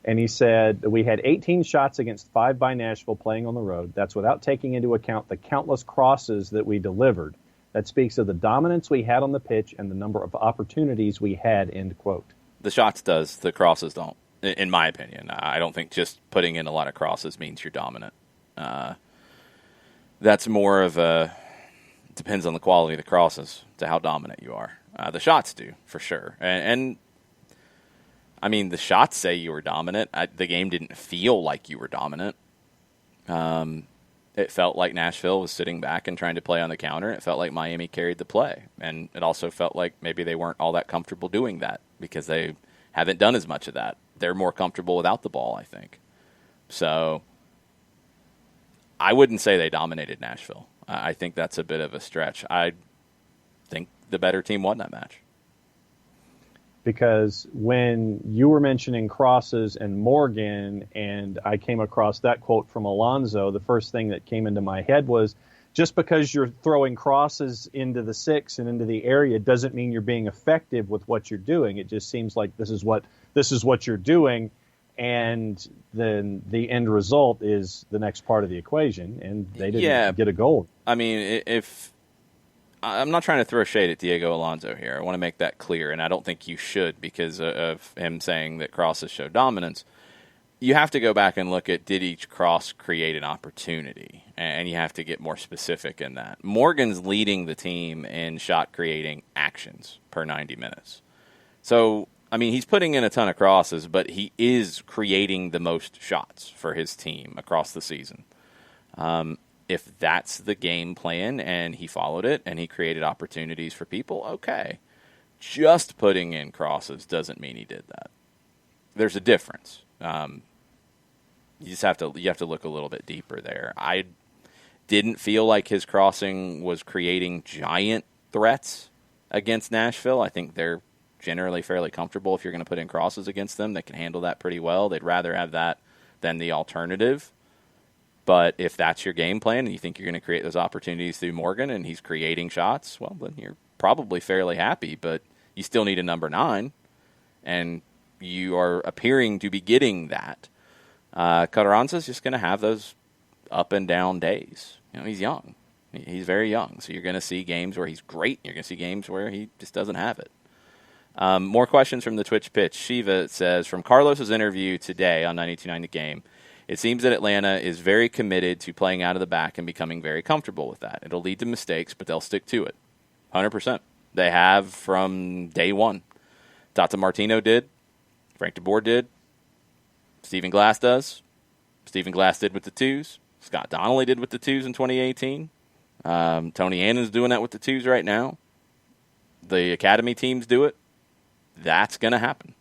And he said, we had 18 shots against 5 by Nashville playing on the road. That's without taking into account the countless crosses that we delivered. That speaks of the dominance we had on the pitch and the number of opportunities we had, end quote. The shots does, the crosses don't, in my opinion. I don't think just putting in a lot of crosses means you're dominant. That's more of depends on the quality of the crosses to how dominant you are. The shots do, for sure. And I mean, the shots say you were dominant. The game didn't feel like you were dominant. It felt like Nashville was sitting back and trying to play on the counter. It felt like Miami carried the play. And it also felt like maybe they weren't all that comfortable doing that because they haven't done as much of that. They're more comfortable without the ball, I think. So I wouldn't say they dominated Nashville. I think that's a bit of a stretch. I think the better team won that match. Because when you were mentioning crosses and Morgan, and I came across that quote from Alonso, the first thing that came into my head was, just because you're throwing crosses into the 6 and into the area doesn't mean you're being effective with what you're doing. It just seems like this is what you're doing, and then the end result is the next part of the equation, and they didn't get a goal. I mean, if I'm not trying to throw shade at Diego Alonso here. I want to make that clear, and I don't think you should because of him saying that crosses show dominance. You have to go back and look at, did each cross create an opportunity? And you have to get more specific in that. Morgan's leading the team in shot-creating actions per 90 minutes. So, I mean, he's putting in a ton of crosses, but he is creating the most shots for his team across the season. If that's the game plan and he followed it and he created opportunities for people, okay. Just putting in crosses doesn't mean he did that. There's a difference. You have to look a little bit deeper there. I didn't feel like his crossing was creating giant threats against Nashville. I think they're generally fairly comfortable if you're going to put in crosses against them. They can handle that pretty well. They'd rather have that than the alternative. But if that's your game plan and you think you're going to create those opportunities through Morgan and he's creating shots, well, then you're probably fairly happy. But you still need a number 9, and you are appearing to be getting that. Carranza's just going to have those up and down days. He's young. He's very young. So you're going to see games where he's great. You're going to see games where he just doesn't have it. More questions from the Twitch pitch. Shiva says, from Carlos's interview today on 92.9 The Game, it seems that Atlanta is very committed to playing out of the back and becoming very comfortable with that. It'll lead to mistakes, but they'll stick to it. 100%. They have from day one. Tata Martino did. Frank de Boer did. Stephen Glass does. Stephen Glass did with the 2s. Scott Donnelly did with the 2s in 2018. Tony Annan's doing that with the 2s right now. The academy teams do it. That's going to happen.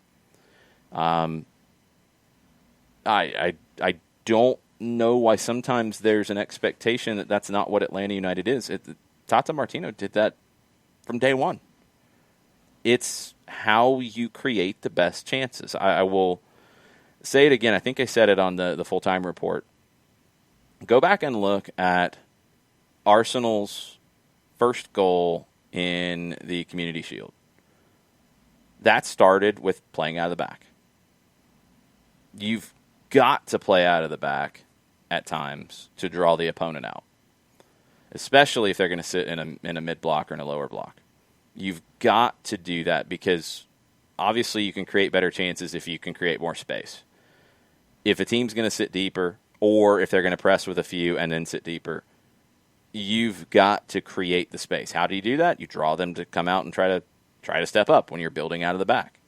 I don't know why sometimes there's an expectation that that's not what Atlanta United is. Tata Martino did that from day one. It's how you create the best chances. I will say it again. I think I said it on the full-time report. Go back and look at Arsenal's first goal in the Community Shield. That started with playing out of the back. You've got to play out of the back at times to draw the opponent out, especially if they're going to sit in a mid block or in a lower block. You've got to do that because obviously you can create better chances if you can create more space. If a team's going to sit deeper, or if they're going to press with a few and then sit deeper, you've got to create the space. How do you do that? You draw them to come out and try to step up when you're building out of the back.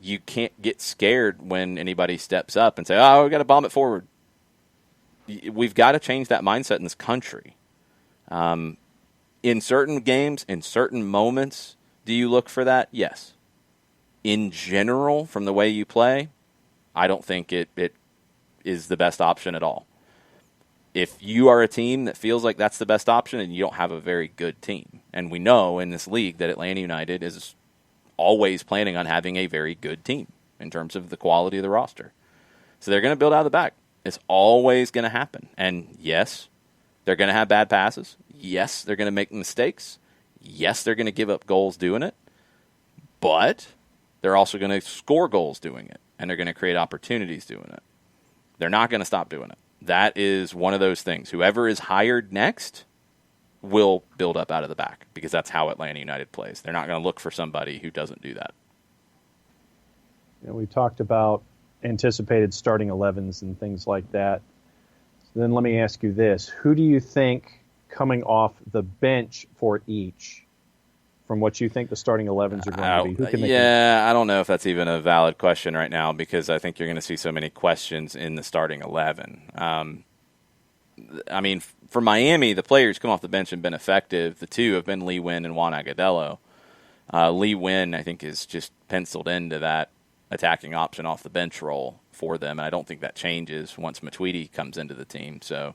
You can't get scared when anybody steps up and say, oh, we've got to bomb it forward. We've got to change that mindset in this country. In certain games, in certain moments, do you look for that? Yes. In general, from the way you play, I don't think it is the best option at all. If you are a team that feels like that's the best option, and you don't have a very good team, and we know in this league that Atlanta United is always planning on having a very good team in terms of the quality of the roster. So they're going to build out of the back. It's always going to happen. And yes, they're going to have bad passes. Yes, they're going to make mistakes. Yes, they're going to give up goals doing it. But they're also going to score goals doing it, and they're going to create opportunities doing it. They're not going to stop doing it. That is one of those things. Whoever is hired next will build up out of the back because that's how Atlanta United plays. They're not going to look for somebody who doesn't do that. We talked about anticipated starting 11s and things like that. So then let me ask you this. Who do you think coming off the bench for each, from what you think the starting 11s are going to be? I don't know if that's even a valid question right now because I think you're going to see so many questions in the starting 11. I mean, for Miami, the players come off the bench and been effective. The two have been Lee Nguyen and Juan Agudelo. Lee Nguyen, I think, is just penciled into that attacking option off the bench role for them, and I don't think that changes once Matuidi comes into the team. So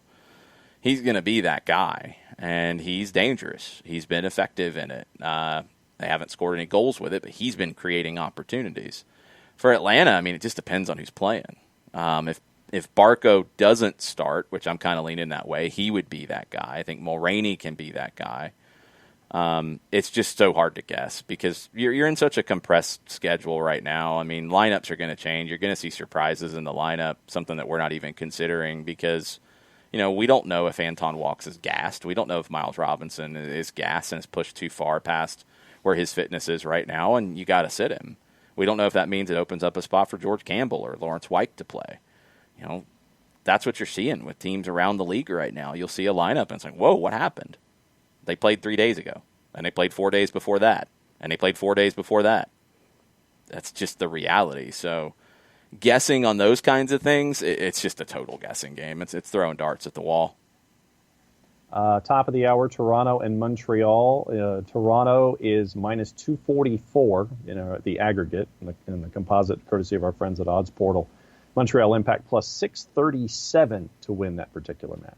he's going to be that guy, and he's dangerous. He's been effective in it. They haven't scored any goals with it, but he's been creating opportunities. For Atlanta, I mean, it just depends on who's playing. If Barco doesn't start, which I'm kind of leaning that way, he would be that guy. I think Mulraney can be that guy. It's just so hard to guess because you're in such a compressed schedule right now. I mean, lineups are going to change. You're going to see surprises in the lineup, something that we're not even considering because, we don't know if Anton Walkes is gassed. We don't know if Miles Robinson is gassed and is pushed too far past where his fitness is right now, and you got to sit him. We don't know if that means it opens up a spot for George Campbell or Lawrence White to play. That's what you're seeing with teams around the league right now. You'll see a lineup and it's like, whoa, what happened? They played 3 days ago, and they played 4 days before that, and they played 4 days before that. That's just the reality. So guessing on those kinds of things, it's just a total guessing game. It's throwing darts at the wall. Top of the hour, Toronto and Montreal. Toronto is minus 244, the aggregate in the composite, courtesy of our friends at Odds Portal. Montreal Impact plus 637 to win that particular match.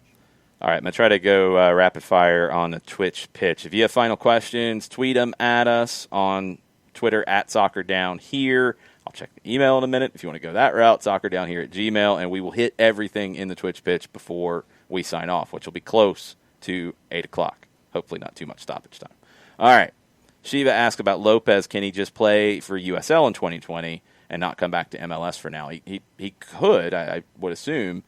All right, I'm going to try to go rapid fire on the Twitch pitch. If you have final questions, tweet them at us on Twitter at SoccerDownHere. I'll check the email in a minute if you want to go that route, SoccerDownHere@gmail.com, and we will hit everything in the Twitch pitch before we sign off, which will be close to 8 o'clock. Hopefully not too much stoppage time. All right. Shiva asked about Lopez. Can he just play for USL in 2020 and not come back to MLS for now? He could, I would assume,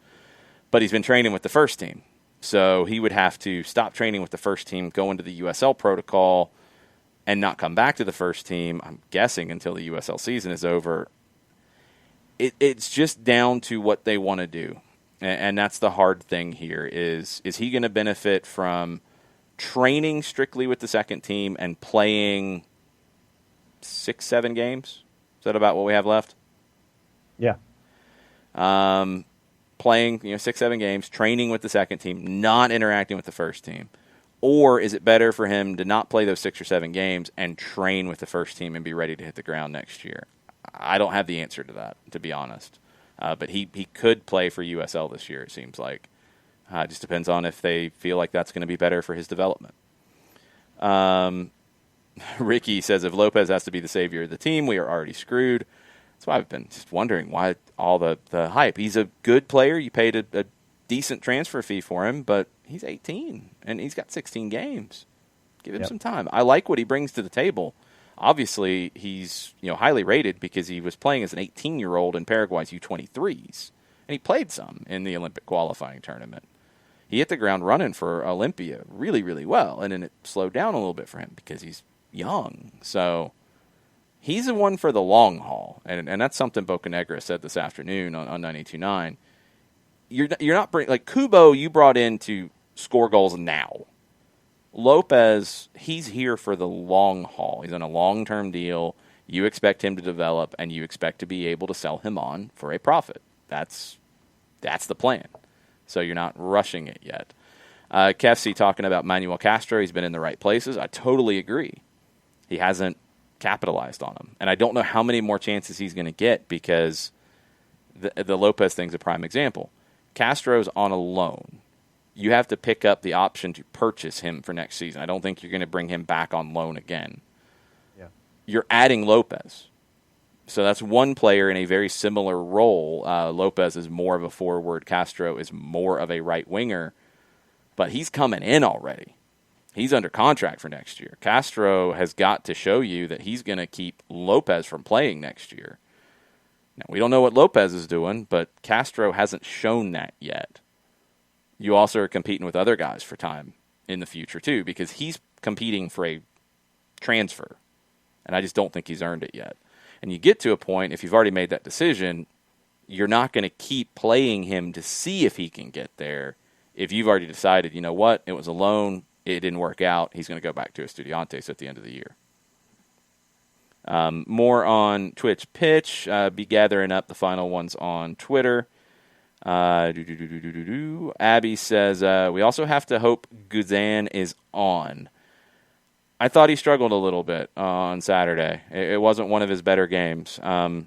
but he's been training with the first team. So he would have to stop training with the first team, go into the USL protocol, and not come back to the first team, I'm guessing, until the USL season is over. It's just down to what they want to do. And that's the hard thing here is he going to benefit from training strictly with the second team and playing 6-7 games? Is that about what we have left? Yeah. Playing 6-7 games, training with the second team, not interacting with the first team? Or is it better for him to not play those 6 or 7 games and train with the first team and be ready to hit the ground next year? I don't have the answer to that, to be honest. But he could play for USL this year, it seems like. It just depends on if they feel like that's going to be better for his development. Ricky says if Lopez has to be the savior of the team, we are already screwed. That's why I've been just wondering why all the hype. He's a good player. You paid a decent transfer fee for him, but he's 18 and he's got 16 games. Give him some time. I like what he brings to the table. Obviously, he's highly rated because he was playing as an 18-year-old in Paraguay's U23s, and he played some in the Olympic qualifying tournament. He hit the ground running for Olympia really, really well, and then it slowed down a little bit for him because he's young. So he's the one for the long haul, and that's something Bocanegra said this afternoon on 92.9. You're not bringing like Kubo. You brought in to score goals now. Lopez, he's here for the long haul. He's on a long-term deal. You expect him to develop, and you expect to be able to sell him on for a profit. That's the plan. So you're not rushing it yet. Kefsi talking about Manuel Castro. He's been in the right places. I totally agree. He hasn't capitalized on them. And I don't know how many more chances he's going to get because the Lopez thing's a prime example. Castro's on a loan. You have to pick up the option to purchase him for next season. I don't think you're going to bring him back on loan again. Yeah. You're adding Lopez. So that's one player in a very similar role. Lopez is more of a forward. Castro is more of a right winger. But he's coming in already. He's under contract for next year. Castro has got to show you that he's going to keep Lopez from playing next year. Now, we don't know what Lopez is doing, but Castro hasn't shown that yet. You also are competing with other guys for time in the future, too, because he's competing for a transfer. And I just don't think he's earned it yet. And you get to a point, if you've already made that decision, you're not going to keep playing him to see if he can get there. If you've already decided, you know what, it was a loan, it didn't work out, he's going to go back to Estudiantes at the end of the year. More on Twitch Pitch. Be gathering up the final ones on Twitter. Abby says, we also have to hope Guzan is on. I thought he struggled a little bit on Saturday. It wasn't one of his better games. The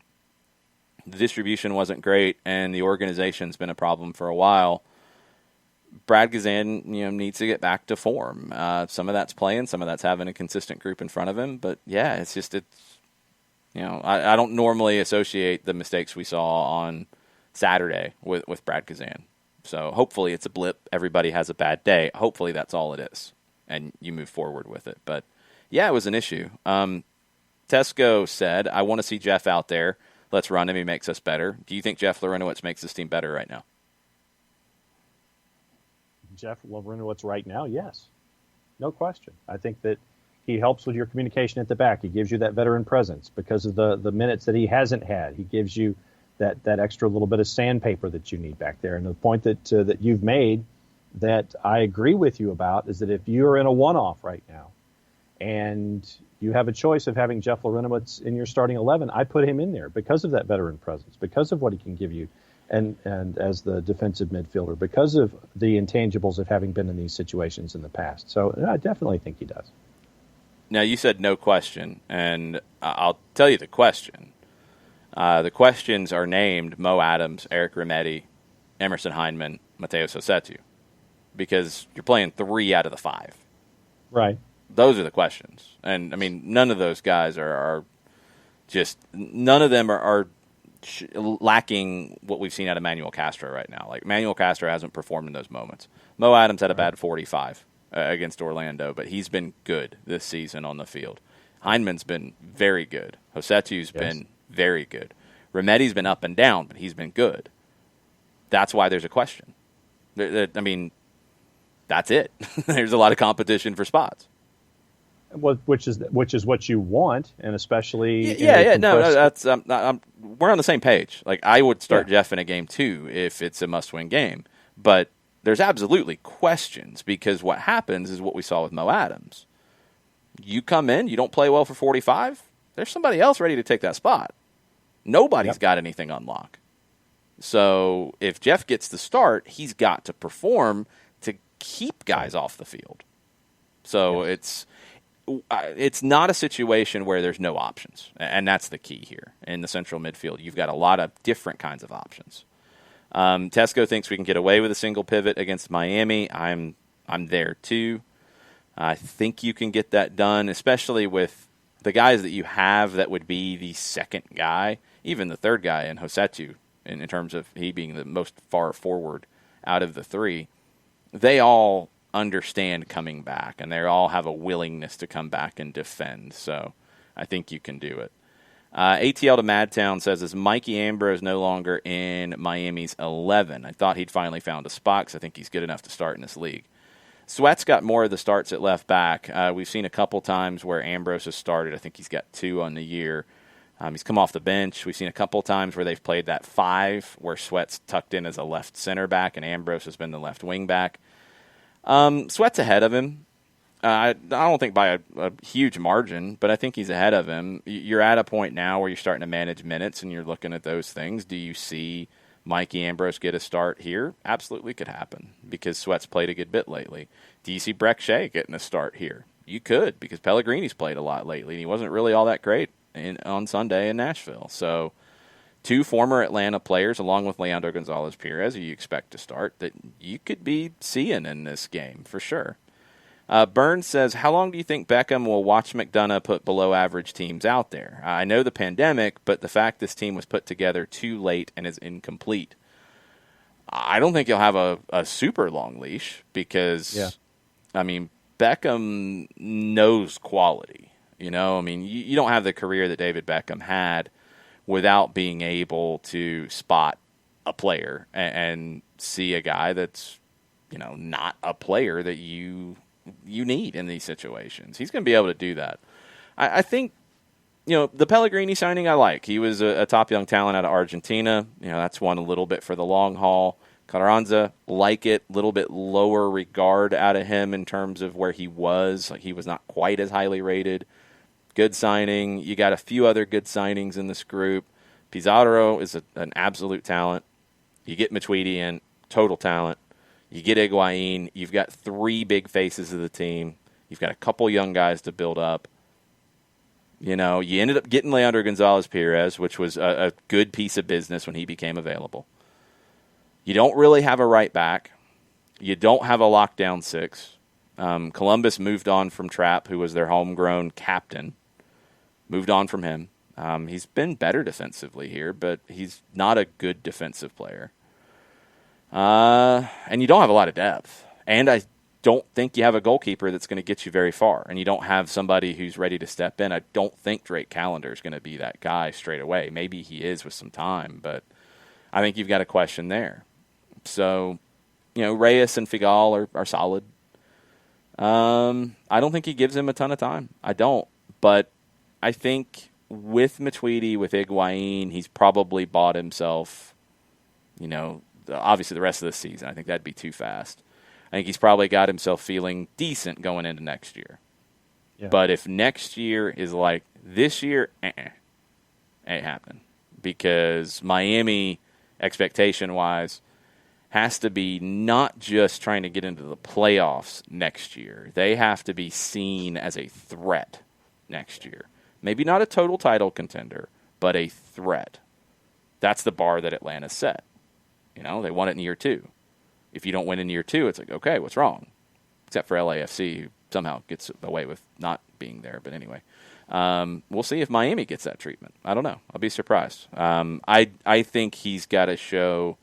distribution wasn't great, and the organization's been a problem for a while. Brad Guzan, needs to get back to form. Some of that's playing, some of that's having a consistent group in front of him. But yeah, I don't normally associate the mistakes we saw on Saturday with Brad Guzan. So hopefully it's a blip. Everybody has a bad day. Hopefully that's all it is, and you move forward with it. But yeah, it was an issue. Tesco said, I want to see Jeff out there. Let's run him. He makes us better. Do you think Jeff Larentowicz makes this team better right now? Jeff Larentowicz right now, yes. No question. I think that he helps with your communication at the back. He gives you that veteran presence because of the minutes that he hasn't had. He gives you that extra little bit of sandpaper that you need back there. And the point that you've made that I agree with you about is that if you're in a one-off right now and you have a choice of having Jeff Larentowicz in your starting 11, I put him in there because of that veteran presence, because of what he can give you and as the defensive midfielder, because of the intangibles of having been in these situations in the past. So I definitely think he does. Now, you said no question, and I'll tell you the question. The questions are named Mo Adams, Eric Remedi, Emerson Hyndman, Mateus Rossetto, because you're playing 3 out of the 5. Right. Those are the questions. And, I mean, none of those guys are just – none of them are lacking what we've seen out of Manuel Castro right now. Like, Manuel Castro hasn't performed in those moments. Mo Adams had a bad 45 against Orlando, but he's been good this season on the field. Hyndman's been very good. Rossetto's been very good. Remedi's been up and down, but he's been good. That's why there's a question. I mean, that's it. There's a lot of competition for spots. Well, which is what you want, and especially no, that's we're on the same page. Like, I would start Jeff in a game too if it's a must-win game, but there's absolutely questions because what happens is what we saw with Mo Adams. You come in, you don't play well for 45. There's somebody else ready to take that spot. Nobody's got anything on lock. So if Jeff gets the start, he's got to perform to keep guys off the field. So it's not a situation where there's no options, and that's the key here. In the central midfield, you've got a lot of different kinds of options. Tesco thinks we can get away with a single pivot against Miami. I'm there too. I think you can get that done, especially with the guys that you have that would be the second guy, even the third guy in Hosetu, in terms of he being the most far forward out of the three. They all understand coming back, and they all have a willingness to come back and defend. So I think you can do it. ATL to Madtown says, is Mikey Ambrose no longer in Miami's 11? I thought he'd finally found a spot because I think he's good enough to start in this league. Sweat's got more of the starts at left back. We've seen a couple times where Ambrose has started. I think he's got 2 on the year. He's come off the bench. We've seen a couple times where they've played that 5, where Sweat's tucked in as a left center back, and Ambrose has been the left wing back. Sweat's ahead of him. I don't think by a huge margin, but I think he's ahead of him. You're at a point now where you're starting to manage minutes, and you're looking at those things. Do you see Mikey Ambrose get a start here? Absolutely could happen, because Sweat's played a good bit lately. Do you see Breck Shea getting a start here? You could, because Pellegrini's played a lot lately, and he wasn't really all that great on Sunday in Nashville. So 2 former Atlanta players, along with Leandro Gonzalez-Pirez, who you expect to start, that you could be seeing in this game for sure. Burns says, how long do you think Beckham will watch McDonough put below-average teams out there? I know the pandemic, but the fact this team was put together too late and is incomplete. I don't think he'll have a super long leash because, I mean, Beckham knows quality. You know, I mean, you don't have the career that David Beckham had without being able to spot a player and see a guy that's, you know, not a player that you need in these situations. He's going to be able to do that. I think, you know, the Pellegrini signing I like. He was a top young talent out of Argentina. You know, that's one a little bit for the long haul. Carranza, like it, a little bit lower regard out of him in terms of where he was. Like, he was not quite as highly rated. Good signing. You got a few other good signings in this group. Pizarro is an absolute talent. You get Matuidi in, total talent. You get Higuain. You've got 3 big faces of the team. You've got a couple young guys to build up. You know, you ended up getting Leandro Gonzalez-Pirez, which was a good piece of business when he became available. You don't really have a right back. You don't have a lockdown 6. Columbus moved on from Trapp, who was their homegrown captain. Moved on from him. He's been better defensively here, but he's not a good defensive player. And you don't have a lot of depth. And I don't think you have a goalkeeper that's going to get you very far. And you don't have somebody who's ready to step in. I don't think Drake Callender is going to be that guy straight away. Maybe he is with some time, but I think you've got a question there. So, you know, Reyes and Figal are solid. I don't think he gives him a ton of time. I don't. But I think with Matuidi, with Higuain, he's probably bought himself, you know, obviously the rest of the season. I think that'd be too fast. I think he's probably got himself feeling decent going into next year. Yeah. But if next year is like this year, ain't happening. Because Miami, expectation-wise, has to be not just trying to get into the playoffs next year. They have to be seen as a threat next year. Maybe not a total title contender, but a threat. That's the bar that Atlanta set. You know, they won it in year 2. If you don't win in year 2, it's like, okay, what's wrong? Except for LAFC, who somehow gets away with not being there. But anyway, we'll see if Miami gets that treatment. I don't know. I'll be surprised. I think he's got to show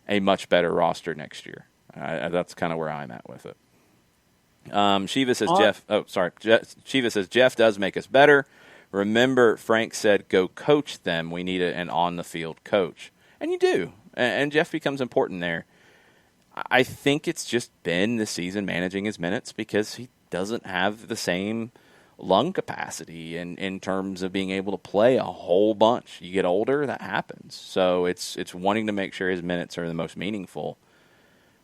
a much better roster next year. That's kind of where I'm at with it. Shiva says, Shiva says, Jeff does make us better. Remember, Frank said, go coach them. We need an on-the-field coach. And you do. And Jeff becomes important there. I think it's just been this season managing his minutes because he doesn't have the same lung capacity in terms of being able to play a whole bunch. You get older, that happens. So it's wanting to make sure his minutes are the most meaningful.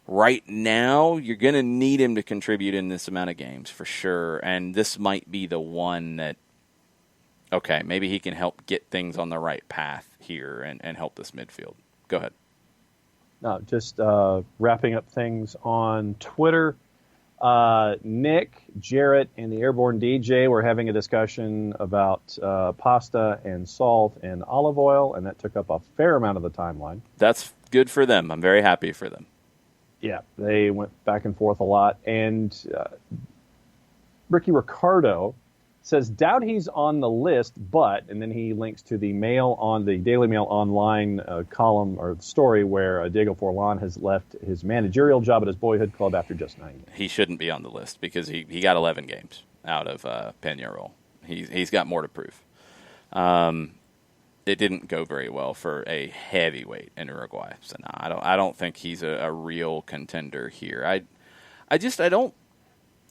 Right now, you're going to need him to contribute in this amount of games for sure. And this might be the one that, okay, maybe he can help get things on the right path here and help this midfield. Go ahead. No, just wrapping up things on Twitter. Nick, Jarrett, and the Airborne DJ were having a discussion about pasta and salt and olive oil, and that took up a fair amount of the timeline. That's good for them. I'm very happy for them. Yeah, they went back and forth a lot. And Ricky Ricardo says, doubt he's on the list, but, and then he links to the Mail on the Daily Mail Online column or story where Diego Forlan has left his managerial job at his boyhood club after just 9 games. He shouldn't be on the list because he got 11 games out of Peñarol. He's got more to prove. It didn't go very well for a heavyweight in Uruguay. So no, I don't think he's a real contender here. I don't.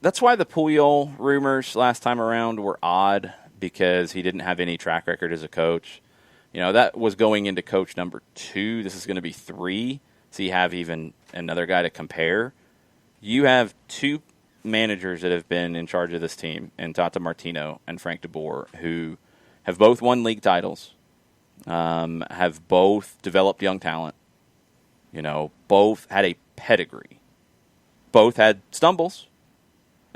That's why the Puyol rumors last time around were odd, because he didn't have any track record as a coach. That was going into coach number 2. This is going to be 3. So you have even another guy to compare. You have 2 managers that have been in charge of this team, and Tata Martino and Frank de Boer, who have both won league titles, have both developed young talent, both had a pedigree, both had stumbles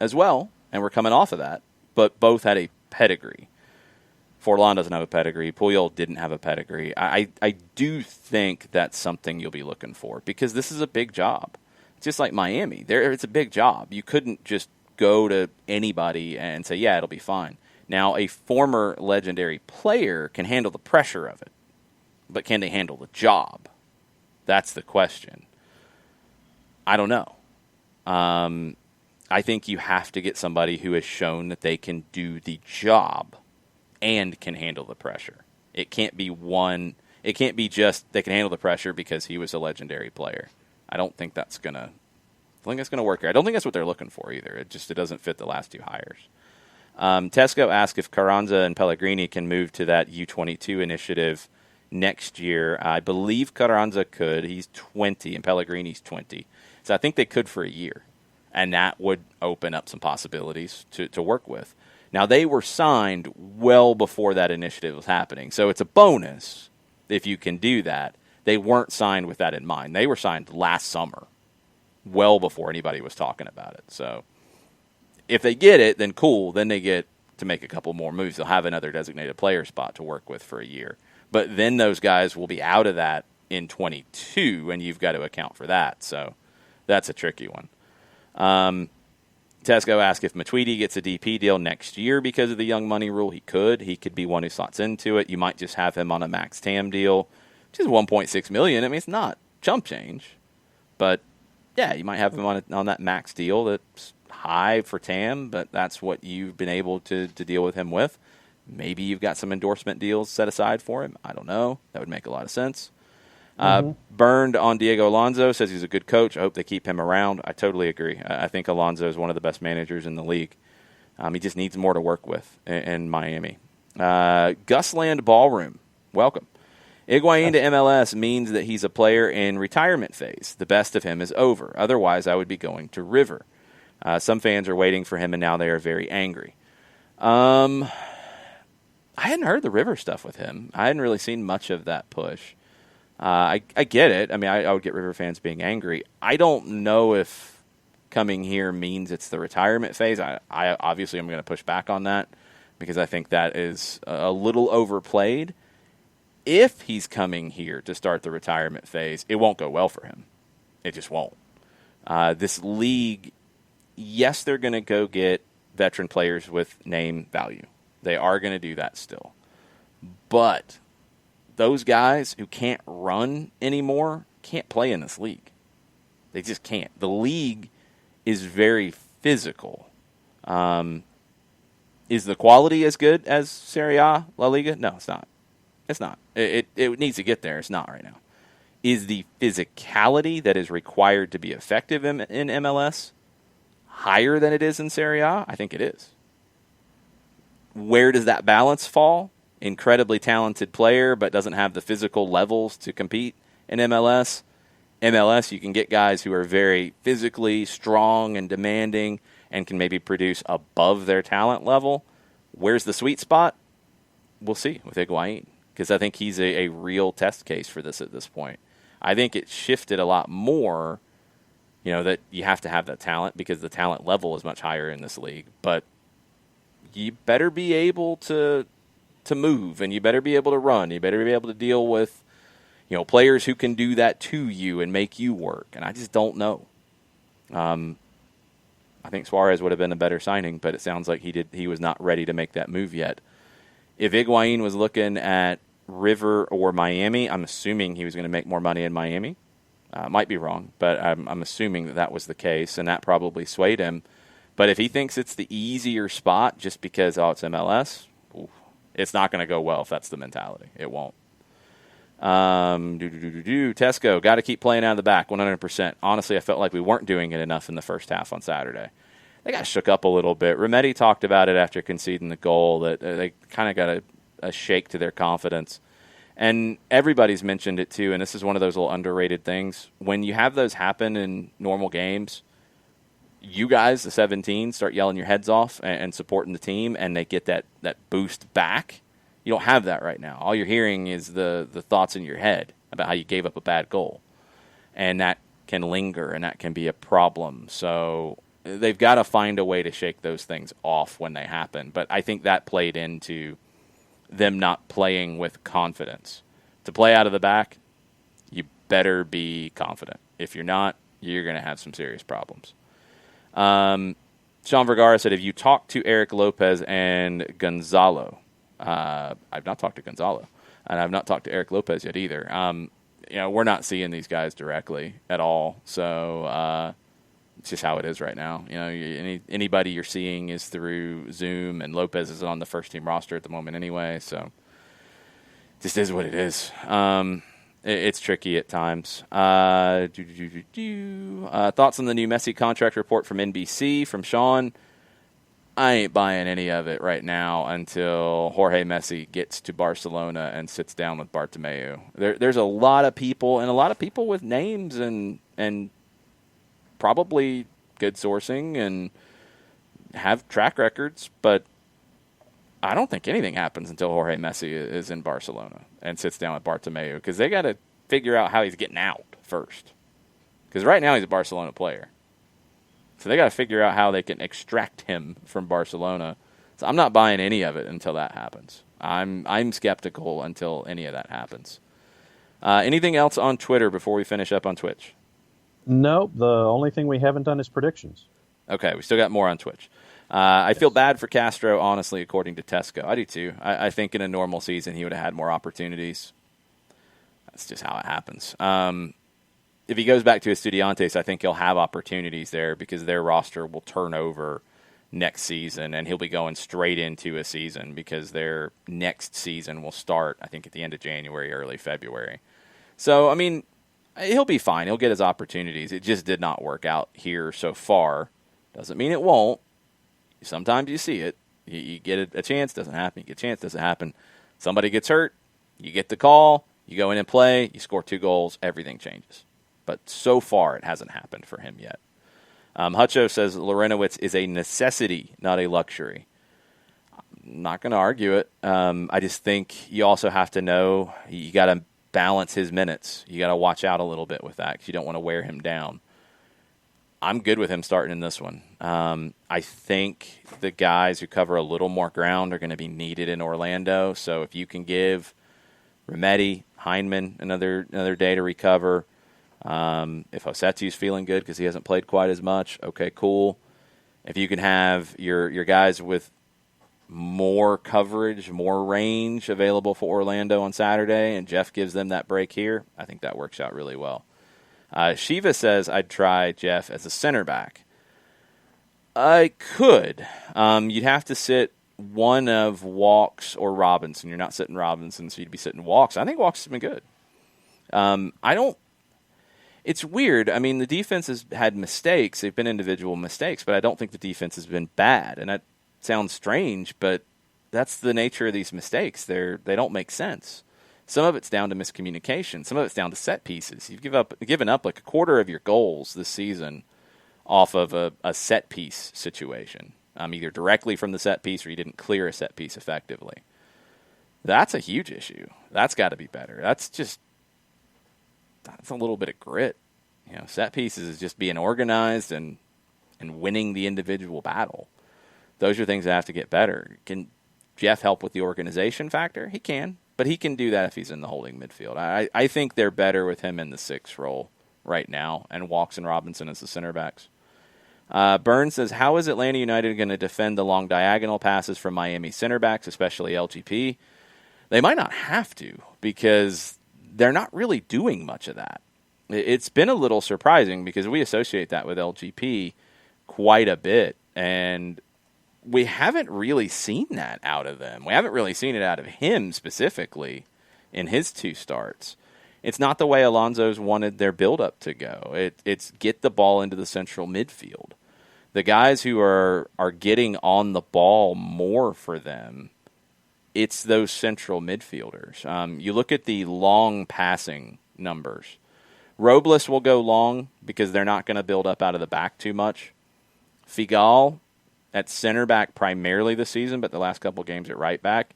as well, and we're coming off of that, but both had a pedigree. Forlan doesn't have a pedigree. Puyol didn't have a pedigree. I do think that's something you'll be looking for, because this is a big job. It's just like Miami. It's a big job. You couldn't just go to anybody and say, yeah, it'll be fine. Now, a former legendary player can handle the pressure of it, but can they handle the job? That's the question. I don't know. I think you have to get somebody who has shown that they can do the job and can handle the pressure. It can't be just they can handle the pressure because he was a legendary player. I don't think that's gonna work here. I don't think that's what they're looking for either. It doesn't fit the last 2 hires. Tesco asked if Carranza and Pellegrini can move to that U22 initiative next year. I believe Carranza could. He's 20 and Pellegrini's 20. So I think they could for a year. And that would open up some possibilities to work with. Now, they were signed well before that initiative was happening. So it's a bonus if you can do that. They weren't signed with that in mind. They were signed last summer, well before anybody was talking about it. So if they get it, then cool. Then they get to make a couple more moves. They'll have another designated player spot to work with for a year. But then those guys will be out of that in 22, and you've got to account for that. So that's a tricky one. Tesco asked if Matuidi gets a DP deal next year because of the young money rule. He could. He could be one who slots into it. You might just have him on a max TAM deal, which is $1.6 million. I mean, it's not chump change. But, yeah, you might have him on that max deal that's high for TAM, but that's what you've been able to deal with him with. Maybe you've got some endorsement deals set aside for him. I don't know. That would make a lot of sense. Burned on Diego Alonso, says he's a good coach. I hope they keep him around. I totally agree. I think Alonso is one of the best managers in the league. He just needs more to work with in Miami. Gusland Ballroom, welcome. Higuain to MLS means that he's a player in retirement phase. The best of him is over. Otherwise, I would be going to River. Some fans are waiting for him, and now they are very angry. I hadn't heard the River stuff with him. I hadn't really seen much of that push. I get it. I mean, I would get River fans being angry. I don't know if coming here means it's the retirement phase. I obviously I'm going to push back on that because I think that is a little overplayed. If he's coming here to start the retirement phase, it won't go well for him. It just won't. This league, yes, they're going to go get veteran players with name value. They are going to do that still. But those guys who can't run anymore can't play in this league. They just can't. The league is very physical. Is the quality as good as Serie A, La Liga? No, it's not. It's not. It needs to get there. It's not right now. Is the physicality that is required to be effective in MLS higher than it is in Serie A? I think it is. Where does that balance fall? Incredibly talented player, but doesn't have the physical levels to compete in MLS. MLS, you can get guys who are very physically strong and demanding and can maybe produce above their talent level. Where's the sweet spot? We'll see with Higuain, because I think he's a real test case for this at this point. I think it shifted a lot more, that you have to have that talent because the talent level is much higher in this league. But you better be able to move, and you better be able to run. You better be able to deal with, players who can do that to you and make you work. And I just don't know. I I think Suarez would have been a better signing, but it sounds like he was not ready to make that move yet. If Higuain was looking at River or Miami, I'm assuming he was going to make more money in Miami. Might be wrong, but I'm assuming that was the case, and that probably swayed him. But if he thinks it's the easier spot just because, it's MLS, it's not going to go well if that's the mentality. It won't. Tesco, got to keep playing out of the back, 100%. Honestly, I felt like we weren't doing it enough in the first half on Saturday. They got shook up a little bit. Remedi talked about it after conceding the goal, that they kind of got a shake to their confidence. And everybody's mentioned it too, and this is one of those little underrated things. When you have those happen in normal games, you guys, the 17, start yelling your heads off and supporting the team, and they get that boost back. You don't have that right now. All you're hearing is the thoughts in your head about how you gave up a bad goal. And that can linger, and that can be a problem. So they've got to find a way to shake those things off when they happen. But I think that played into them not playing with confidence. To play out of the back, you better be confident. If you're not, you're going to have some serious problems. Sean Vergara said, have you talked to Eric Lopez and Gonzalo? I've not talked to Gonzalo, and I've not talked to Eric Lopez yet either. We're not seeing these guys directly at all, so it's just how it is right now. Anybody you're seeing is through Zoom, and Lopez is on the first team roster at the moment anyway, so it just is what it is. It's tricky at times. Thoughts on the new Messi contract report from NBC from Sean? I ain't buying any of it right now until Jorge Messi gets to Barcelona and sits down with Bartomeu. There's a lot of people, and a lot of people with names and probably good sourcing and have track records, but I don't think anything happens until Jorge Messi is in Barcelona and sits down with Bartomeu, because they got to figure out how he's getting out first. Because right now he's a Barcelona player. So they got to figure out how they can extract him from Barcelona. So I'm not buying any of it until that happens. I'm skeptical until any of that happens. Anything else on Twitter before we finish up on Twitch? Nope. The only thing we haven't done is predictions. Okay, we still got more on Twitch. I feel bad for Castro, honestly, according to Tesco. I do too. I think in a normal season he would have had more opportunities. That's just how it happens. If he goes back to Estudiantes, I think he'll have opportunities there because their roster will turn over next season, and he'll be going straight into a season because their next season will start, I think, at the end of January, early February. So, I mean, he'll be fine. He'll get his opportunities. It just did not work out here so far. Doesn't mean it won't. Sometimes you see it. You get a chance, doesn't happen. You get a chance, doesn't happen. Somebody gets hurt, you get the call, you go in and play, you score 2 goals, everything changes. But so far, it hasn't happened for him yet. Hutcho says Lorenowitz is a necessity, not a luxury. I'm not going to argue it. I just think you also have to know you got to balance his minutes. You got to watch out a little bit with that because you don't want to wear him down. I'm good with him starting in this one. I think the guys who cover a little more ground are going to be needed in Orlando. So if you can give Remedi, Heinemann another day to recover. If Osetti's feeling good because he hasn't played quite as much, okay, cool. If you can have your guys with more coverage, more range available for Orlando on Saturday, and Jeff gives them that break here, I think that works out really well. Shiva says I'd try Jeff as a center back. I could. You'd have to sit one of Walks or Robinson. You're not sitting Robinson, so you'd be sitting Walks. I think Walks has been good. It's weird. I mean, the defense has had mistakes. They've been individual mistakes, but I don't think the defense has been bad. And that sounds strange, but that's the nature of these mistakes. They don't make sense. Some of it's down to miscommunication. Some of it's down to set pieces. You've given up like a quarter of your goals this season off of a set piece situation, either directly from the set piece or you didn't clear a set piece effectively. That's a huge issue. That's got to be better. That's a little bit of grit. Set pieces is just being organized and winning the individual battle. Those are things that have to get better. Can Jeff help with the organization factor? He can, but he can do that if he's in the holding midfield. I think they're better with him in the 6 role right now and Walks and Robinson as the center backs. Burns says, how is Atlanta United going to defend the long diagonal passes from Miami center backs, especially LGP? They might not have to because they're not really doing much of that. It's been a little surprising because we associate that with LGP quite a bit, and we haven't really seen that out of them. We haven't really seen it out of him specifically in his 2 starts. It's not the way Alonso's wanted their build-up to go. It's get the ball into the central midfield. The guys who are getting on the ball more for them, it's those central midfielders. You look at the long passing numbers. Robles will go long because they're not going to build up out of the back too much. Figal at center back primarily this season, but the last couple games at right back,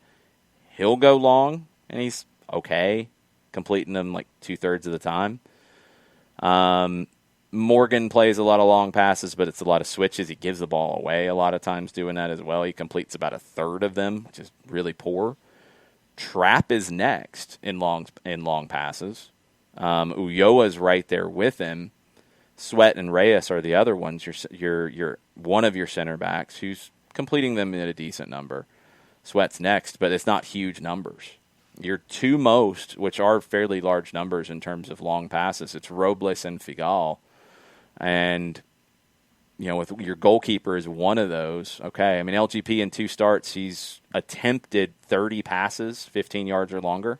he'll go long, and he's okay, completing them like 2/3 of the time. Morgan plays a lot of long passes, but it's a lot of switches. He gives the ball away a lot of times doing that as well. He completes about 1/3 of them, which is really poor. Trapp is next in long passes. Ulloa's right there with him. Sweat and Reyes are the other ones. You're one of your center backs who's completing them at a decent number. Sweat's next, but it's not huge numbers. Your 2 most, which are fairly large numbers in terms of long passes, it's Robles and Figal. And, with your goalkeeper is one of those. Okay, I mean, LGP in 2 starts, he's attempted 30 passes, 15 yards or longer.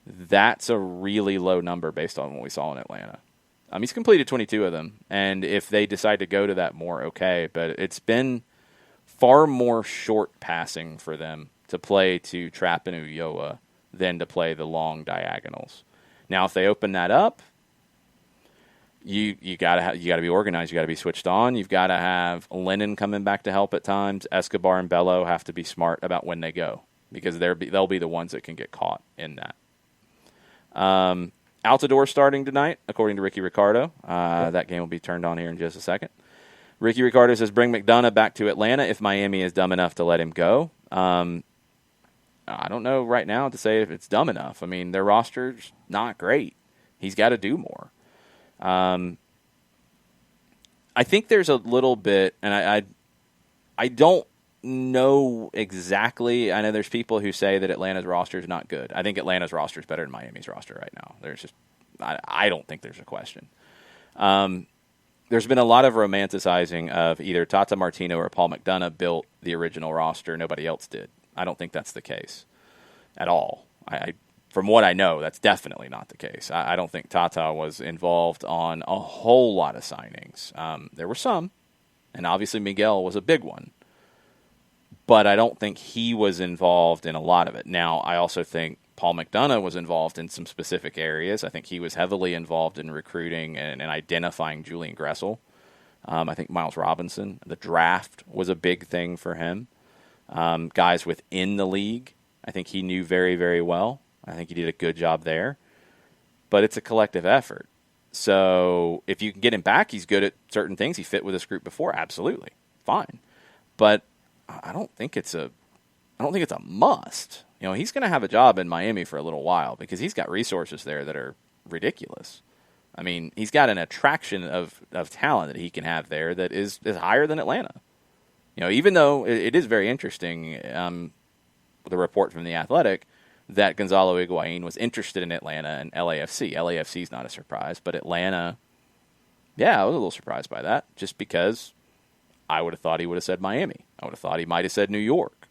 That's a really low number based on what we saw in Atlanta. He's completed 22 of them, and if they decide to go to that more, okay. But it's been far more short passing for them to play to Trapp and Ulloa than to play the long diagonals. Now, if they open that up, you gotta be organized. You gotta be switched on. You've got to have Lennon coming back to help at times. Escobar and Bello have to be smart about when they go because they'll be the ones that can get caught in that. Altidore starting tonight, according to Ricky Ricardo. That game will be turned on here in just a second. Ricky Ricardo says, bring McDonough back to Atlanta if Miami is dumb enough to let him go. I don't know right now to say if it's dumb enough. I mean, their roster's not great. He's got to do more. I think there's a little bit, and I don't know exactly. I know there's people who say that Atlanta's roster is not good. I think Atlanta's roster is better than Miami's roster right now. I don't think there's a question. There's been a lot of romanticizing of either Tata Martino or Paul McDonough built the original roster. Nobody else did. I don't think that's the case at all. From what I know, that's definitely not the case. I don't think Tata was involved on a whole lot of signings. There were some, and obviously Miguel was a big one. But I don't think he was involved in a lot of it. Now, I also think Paul McDonough was involved in some specific areas. I think he was heavily involved in recruiting and identifying Julian Gressel. I think Miles Robinson, the draft was a big thing for him. Guys within the league, I think he knew very, very well. I think he did a good job there. But it's a collective effort. So if you can get him back, he's good at certain things. He fit with this group before, absolutely. Fine. But I don't think it's a must. He's going to have a job in Miami for a little while because he's got resources there that are ridiculous. I mean, he's got an attraction of talent that he can have there that is higher than Atlanta. Even though it is very interesting, the report from The Athletic that Gonzalo Higuain was interested in Atlanta and LAFC. LAFC is not a surprise, but Atlanta, I was a little surprised by that just because I would have thought he would have said Miami. I would have thought he might have said New York.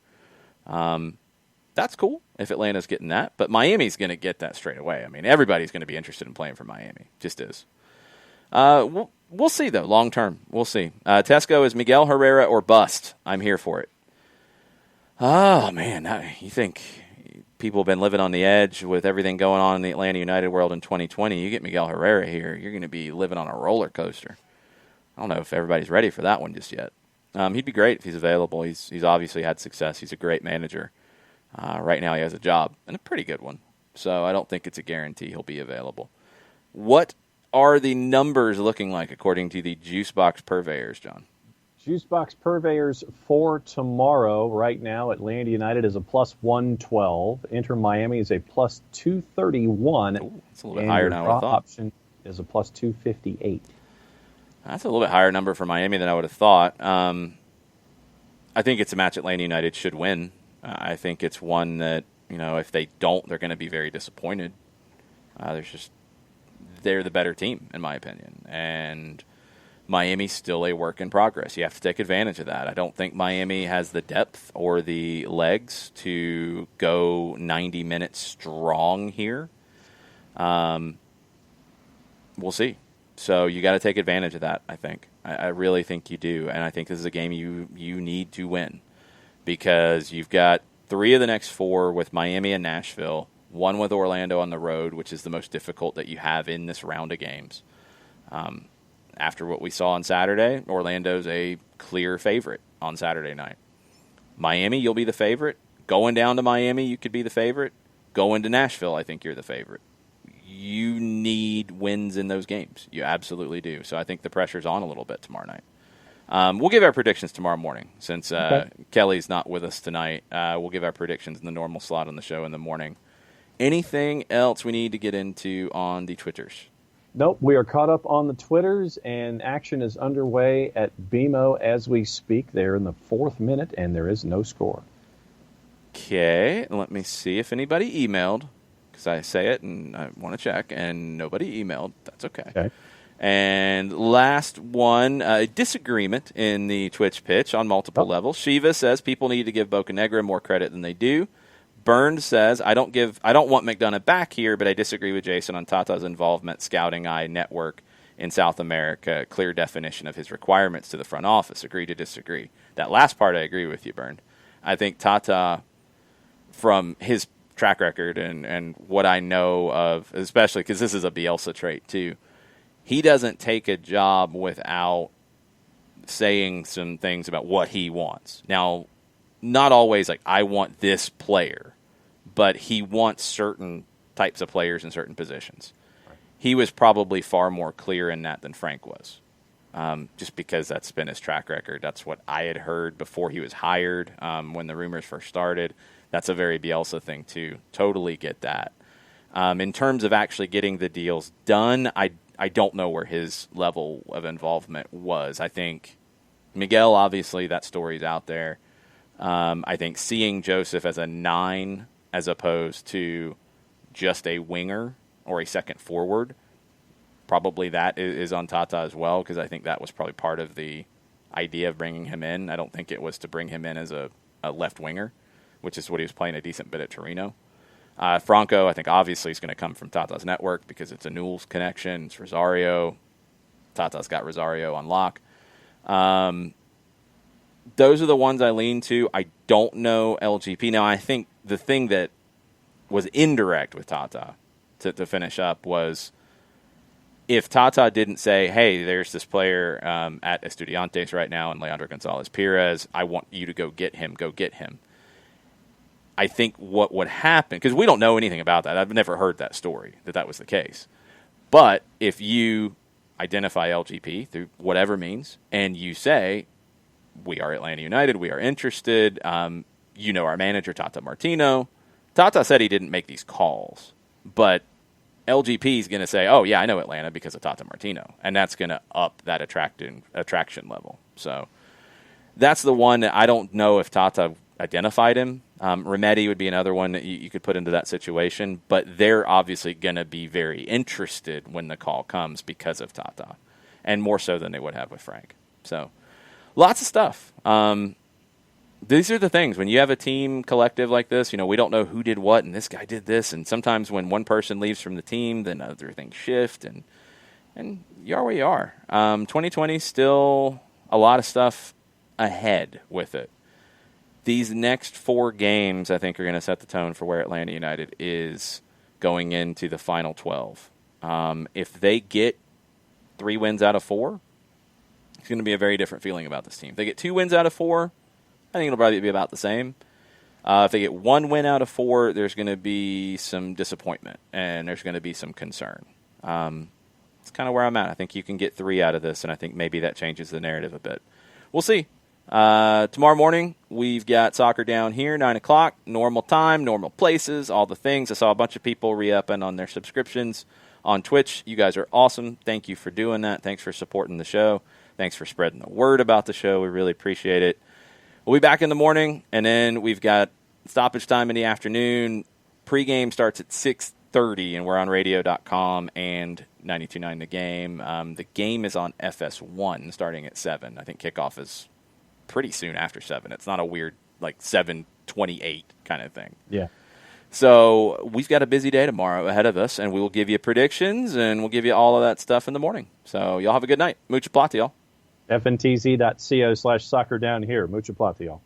That's cool if Atlanta's getting that, but Miami's going to get that straight away. I mean, everybody's going to be interested in playing for Miami. Just is. We'll see, though, long term. We'll see. Tesco, is Miguel Herrera or bust? I'm here for it. Oh, man. You think people have been living on the edge with everything going on in the Atlanta United world in 2020. You get Miguel Herrera here, you're going to be living on a roller coaster. I don't know if everybody's ready for that one just yet. He'd be great if he's available. He's obviously had success. He's a great manager. Right now he has a job, and a pretty good one. So I don't think it's a guarantee he'll be available. What are the numbers looking like according to the Juicebox purveyors, John? Juicebox purveyors for tomorrow. Right now, Atlanta United is a plus 112. Inter Miami is a plus 231. Ooh, it's a little bit higher than I would have thought. Option is a plus 258. That's a little bit higher number for Miami than I would have thought. I think it's a match Atlanta United should win. I think it's one that, if they don't, they're going to be very disappointed. They're the better team, in my opinion. And Miami's still a work in progress. You have to take advantage of that. I don't think Miami has the depth or the legs to go 90 minutes strong here. We'll see. So you got to take advantage of that, I think. I really think you do. And I think this is a game you need to win because you've got 3 of the next 4 with Miami and Nashville, 1 with Orlando on the road, which is the most difficult that you have in this round of games. After what we saw on Saturday, Orlando's a clear favorite on Saturday night. Miami, you'll be the favorite. Going down to Miami, you could be the favorite. Going to Nashville, I think you're the favorite. You need wins in those games. You absolutely do. So I think the pressure's on a little bit tomorrow night. We'll give our predictions tomorrow morning since Kelly's not with us tonight. We'll give our predictions in the normal slot on the show in the morning. Anything else we need to get into on the Twitters? Nope, we are caught up on the Twitters, and action is underway at BMO as we speak. They're in the 4th minute, and there is no score. Okay, let me see if anybody emailed, because I say it and I want to check, and nobody emailed. That's okay. And last one, a disagreement in the Twitch pitch on multiple levels. Shiva says people need to give Bocanegra more credit than they do. Burns says, I don't want McDonough back here, but I disagree with Jason on Tata's involvement, scouting eye network in South America, clear definition of his requirements to the front office. Agree to disagree. That last part I agree with you, Burn. I think Tata, from his track record and what I know of, especially because this is a Bielsa trait too, he doesn't take a job without saying some things about what he wants. Now, not always like, I want this player, but he wants certain types of players in certain positions. Right. He was probably far more clear in that than Frank was, just because that's been his track record. That's what I had heard before he was hired, when the rumors first started. That's a very Bielsa thing, too. Totally get that. In terms of actually getting the deals done, I don't know where his level of involvement was. I think Miguel, obviously, that story's out there. I think seeing Joseph as a 9 as opposed to just a winger or a second forward, probably that is on Tata as well, because I think that was probably part of the idea of bringing him in. I don't think it was to bring him in as a left winger, which is what he was playing a decent bit at Torino. Franco, I think obviously is going to come from Tata's network because it's a Newell's connection. It's Rosario. Tata's got Rosario on lock. Those are the ones I lean to. I don't know LGP. Now, I think the thing that was indirect with Tata to finish up was if Tata didn't say, hey, there's this player at Estudiantes right now and Leandro Gonzalez Perez, I want you to go get him. I think what would happen, because we don't know anything about that. I've never heard that story, that was the case. But if you identify LGP through whatever means and you say, we are Atlanta United, we are interested, our manager, Tata Martino. Tata said he didn't make these calls, but LGP is going to say, oh, yeah, I know Atlanta because of Tata Martino, and that's going to up that attraction level. So that's the one that I don't know if Tata identified him. Remedi would be another one that you could put into that situation, but they're obviously going to be very interested when the call comes because of Tata, and more so than they would have with Frank. So lots of stuff. These are the things. When you have a team collective like this, we don't know who did what, and this guy did this, and sometimes when one person leaves from the team, then other things shift, and you are where you are. 2020 still a lot of stuff ahead with it. These next 4 games, I think, are going to set the tone for where Atlanta United is going into the final 12. If they get 3 wins out of 4, it's going to be a very different feeling about this team. If they get 2 wins out of 4, I think it'll probably be about the same. If they get 1 win out of 4, there's going to be some disappointment, and there's going to be some concern. It's kind of where I'm at. I think you can get 3 out of this, and I think maybe that changes the narrative a bit. We'll see. Tomorrow morning, we've got soccer down here, 9 o'clock, normal time, normal places, all the things. I saw a bunch of people re-upping on their subscriptions on Twitch. You guys are awesome. Thank you for doing that. Thanks for supporting the show. Thanks for spreading the word about the show. We really appreciate it. We'll be back in the morning, and then we've got stoppage time in the afternoon. Pregame starts at 6:30, and we're on radio.com and 92.9 The Game. The game is on FS1 starting at 7. I think kickoff is pretty soon after 7. It's not a weird, 7:28 kind of thing. Yeah. So we've got a busy day tomorrow ahead of us, and we will give you predictions, and we'll give you all of that stuff in the morning. So y'all have a good night. Mucha plata, y'all. fntz.co/soccer down here. Mucha plata, y'all.